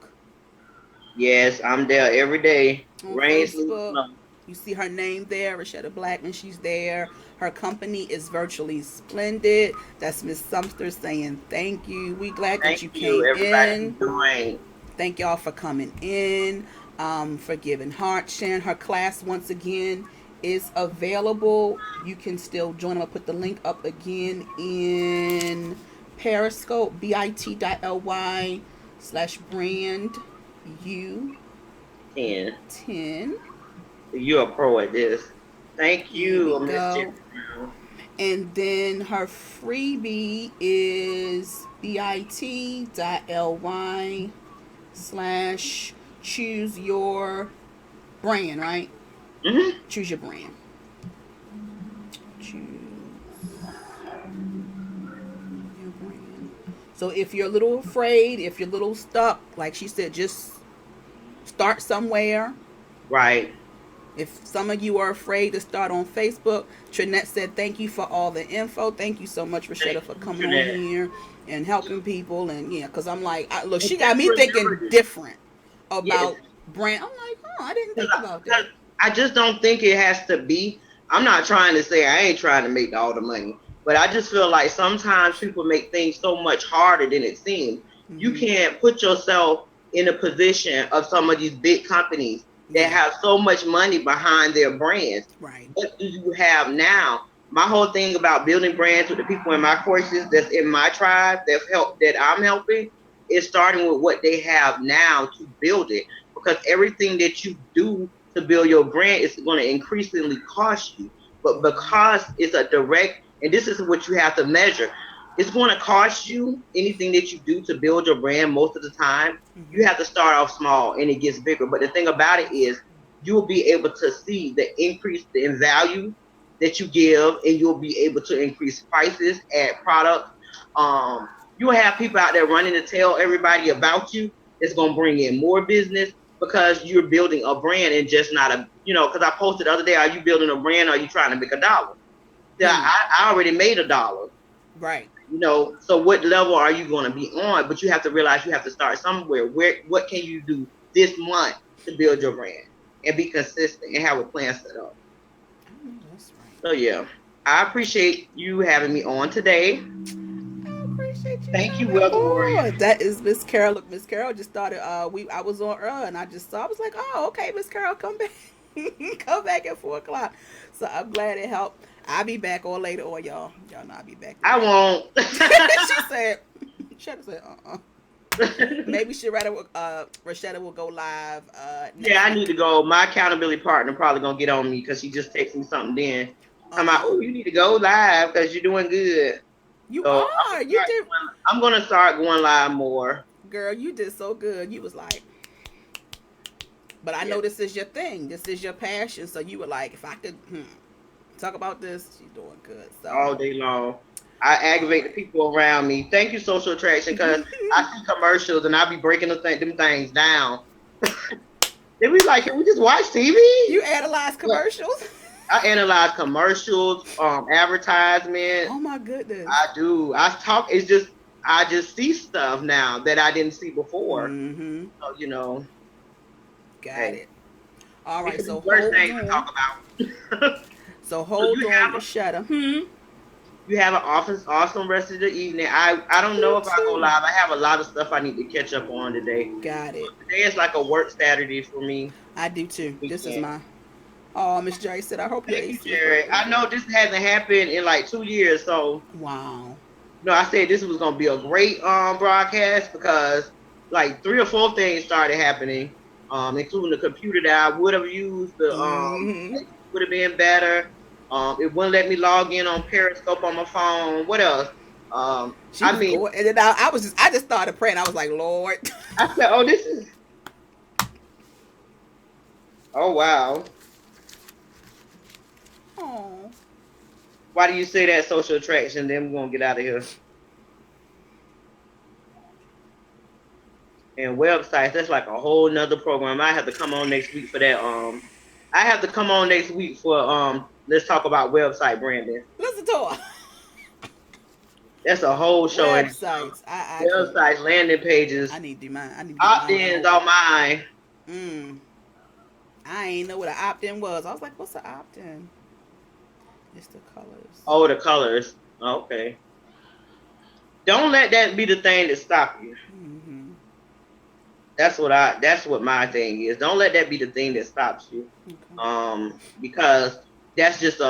yes, I'm there every day. On Rain, sleep, Facebook, snow. you see her name there, Rashetta Blackmon. She's there. Her company is Virtually Splendid. That's Miss Sumster saying thank you. We glad that Thank you you, came everybody in. who joined. Thank y'all for coming in, for giving heart, sharing. Her class once again is available. You can still join. I'm gonna put the link up again in Periscope, bit.ly/brand And U10. you're a pro at this. Thank Here we you, Miss Jerry go. Brown. And then her freebie is bit.ly/, choose your brand, right? Mm-hmm. Choose your brand. Choose your brand. So if you're a little afraid, if you're a little stuck, like she said, just start somewhere. Right. If some of you are afraid to start on Facebook, Trinette said, thank you for all the info. Thank you so much, Thank Rashetta, for you, coming on Jeanette. here and helping people. And yeah, because I'm like, look, And she got just me thinking remember this. different Yes, about brand. I'm like, oh, I didn't because think about because that. I just don't think it has to be. I'm not trying to say I ain't trying to make all the money, but I just feel like sometimes people make things so much harder than it seems. You Mm-hmm. can't put yourself in a position of some of these big companies that Yeah, have so much money behind their brands. right. What do you have now? My whole thing about building brands with the people in my courses that's in my tribe that I'm helping is starting with what they have now to build it, because everything that you do to build your brand is going to increasingly cost you. But Mm-hmm. because it's a direct, and this is what you have to measure, it's going to cost you anything that you do to build your brand most of the time. You Mm-hmm. have to start off small and it gets bigger. But the thing about it is, you'll be able to see the increase in value that you give, and you'll be able to increase prices, add products. Um, you'll have people out there running to tell everybody about you, It's going to bring in more business because you're building a brand and just not a, because I posted the other day, are you building a brand or are you trying to make a dollar? Yeah, Hmm. I already made a dollar. Right. So what level are you going to be on? But you have to realize you have to start somewhere. What can you do this month to build your brand and be consistent and have a plan set up? I know that's right. So yeah, I appreciate you having me on today. I appreciate you Thank you, coming Wealth Warrior. on. That is Miss Carol. Look, Miss Carol just started. I was on and I just saw. I was like, oh, okay, Miss Carol, come back, come back at 4 o'clock. So I'm glad it helped. I'll be back on later on, y'all. Y'all know I'll be back I later. won't. She said. Shut said, Maybe Richetta will go live Yeah, next I need week. to go. My accountability partner probably gonna get on me because she just texted me something. Then I'm like, Uh-uh. oh, you need to go live because you're doing good. You So are. You did, I'm gonna start going live more. girl. You did so good. You was like, but I Yeah, know this is your thing. This is your passion. So you were like, if I could talk about this, she's doing good. So, all day long. I all aggravate the right. people around me. Thank you, social attraction, because I see commercials and I be breaking them things down. They be like, can we just watch TV? You analyze But commercials? I analyze commercials, advertisements. Oh my goodness. I do. I talk. It's just I just see stuff now that I didn't see before. Mm-hmm. So Got hey, it. All it right. could be So worse hold things to on. talk about. So So hold on, Rashada. you have an awesome rest of the evening. I don't know You if I go too. live. I have a lot of stuff I need to catch up on today. Got it. Today is like a work Saturday for me. I do too. This is Weekend. my. Oh, Miss Jerry said, I hope your Thank you, AC is Jerry. working I good. know this hasn't happened in like 2 years, so Wow. I said this was gonna be a great broadcast because like 3 or 4 things started happening, including the computer that I would have used. The Mm-hmm. would have been better. It wouldn't let me log in on Periscope on my phone. What else? She I was mean, going, and then I just started praying. I was like, Lord. I said, oh, this is, oh wow. Oh. Why do you say that, social attraction? Then we're gonna get out of here. And websites, that's like a whole nother program. I have to come on next week for that. I have to come on next week for let's talk about website branding. Listen to her. That's a whole show. And Websites. I can't. websites, landing pages, I need to do mine. I need to get mine in opt-ins order. on mine. Mm. I ain't know what an opt-in was. I was like, what's an opt-in? It's the colors. Oh, the colors. Okay. Don't let that be the thing that stop you. Mm-hmm. That's what my thing is. Don't let that be the thing that stops you. Okay. Because that's just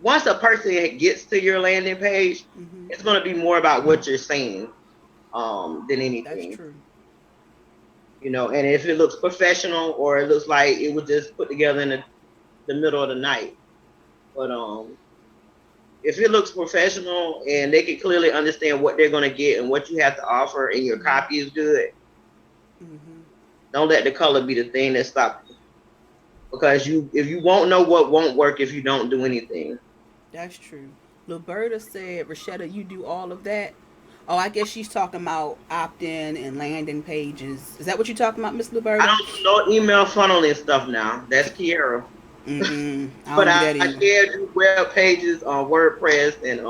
once a person gets to your landing page, Mm-hmm. it's gonna be more about what you're saying, than That's anything. true. And if it looks professional or it looks like it was just put together in the middle of the night. But if it looks professional and they can clearly understand what they're gonna get and what you have to offer and your Mm-hmm. copy is good, Mm-hmm. don't let the color be the thing that stops you. Because if you won't know what won't work if you don't do anything. That's true. Roberta said, Rashetta, you do all of that. Oh, I guess she's talking about opt-in and landing pages. Is that what you're talking about, Miss I Roberta? don't do no email funneling stuff now. That's Kiera. Mm-mm. I But don't do I that either. share do web pages on WordPress and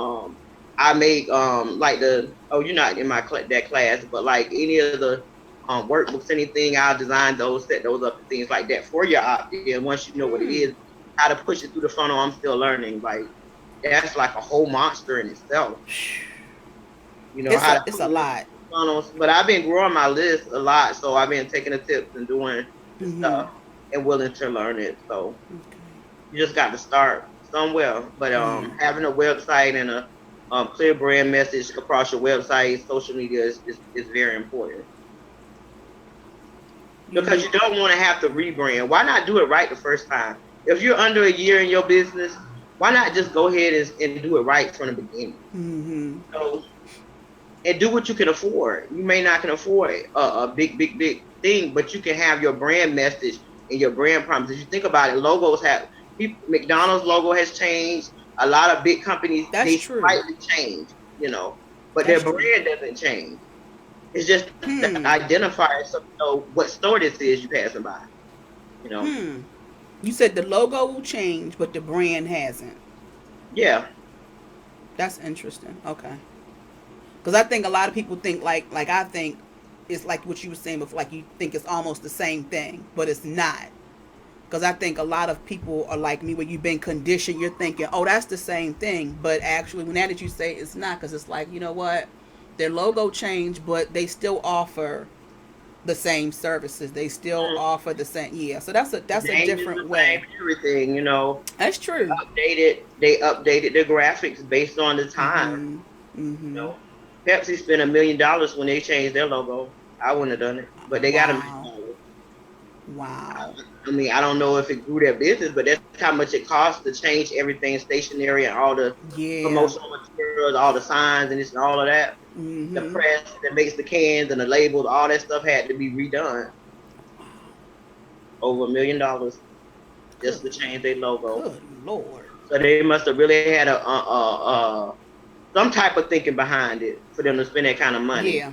I make like you're not in my that class, but like any of the workbooks, anything, I'll design those, set those up and things like that for your opt-in. Once you know what it is, how to push it through the funnel, I'm still learning. Like that's like a whole monster in itself. It's How a to it's push a it lot. through funnels. But I've been growing my list a lot, so I've been taking the tips and doing the Mm-hmm. stuff and willing to learn it. So Okay. you just got to start somewhere. But Yeah. having a website and a clear brand message across your website, social media is very important You because need. you don't want to have to rebrand. Why not do it right the first time? If you're under a year in your business, why not just go ahead and do it right from the beginning? Mm-hmm. So and do what you can afford. You may not can afford a big thing, but you can have your brand message and your brand promise. If you think about it, logos have McDonald's logo has changed. A lot of big companies That's they true. slightly change, but their That's true. brand doesn't change. It's just the Hmm. identifier, so you know what store this is you passing by. You know, Hmm. You said the logo will change, but the brand hasn't. yeah. That's interesting. Okay. Because I think a lot of people think like I think it's like what you were saying before. Like you think it's almost the same thing, but it's not. Because I think a lot of people are like me, where you've been conditioned. You're thinking, oh, that's the same thing, but actually, now that you say it's not, because it's like, you know what, their logo changed, but they still offer the same services. They still Mm, offer the same. Yeah, so the that's a name is different the way. same, everything. You know, That's they true. updated the graphics based on the time. Mhm. You Mhm. know, Pepsi spent $1 million when they changed their logo. I wouldn't have done it, but they got Wow. $1 million. Wow. I mean, I don't know if it grew their business, but that's how much it costs to change everything stationary and all the Yeah. promotional materials, all the signs and this and all of that. The Mhm. press that makes the cans and the labels, all that stuff had to be redone. Over $1 million Good. just to change their logo. Good Lord. So they must have really had some type of thinking behind it for them to spend that kind of money. Yeah.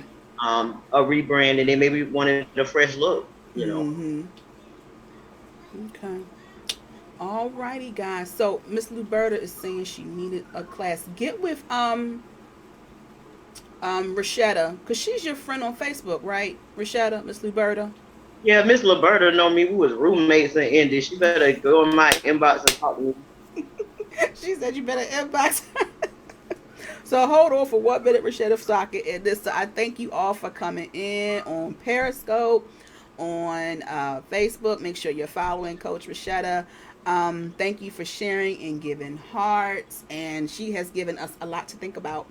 A rebrand, and they maybe wanted a fresh look. You know. Mhm. Okay. Alrighty, guys. So Miss Luberta is saying she needed a class. Get with Richetta, cause she's your friend on Facebook, right? Richetta, Miss Luberta. Yeah, Miss Liberta know me. We was roommates in Indy. She better go in my inbox and talk to me. She said you better inbox. So hold on for 1 minute, Richetta, so I can end this. So I thank you all for coming in on Periscope, on Facebook. Make sure you're following Coach Richetta. Thank you for sharing and giving hearts. And she has given us a lot to think about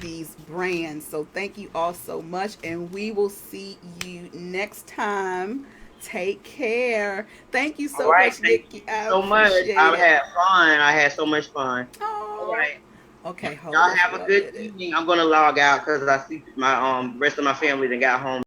these brands. So thank you all so much. And we will see you next time. Take care. Thank you All so right, much, thank Nikki. you I so much. appreciate I it. had fun. I had so much fun. All Oh. right. Okay, hold Y'all on for have a one good minute. evening. I'm gonna log out because I see my rest of my family that got home.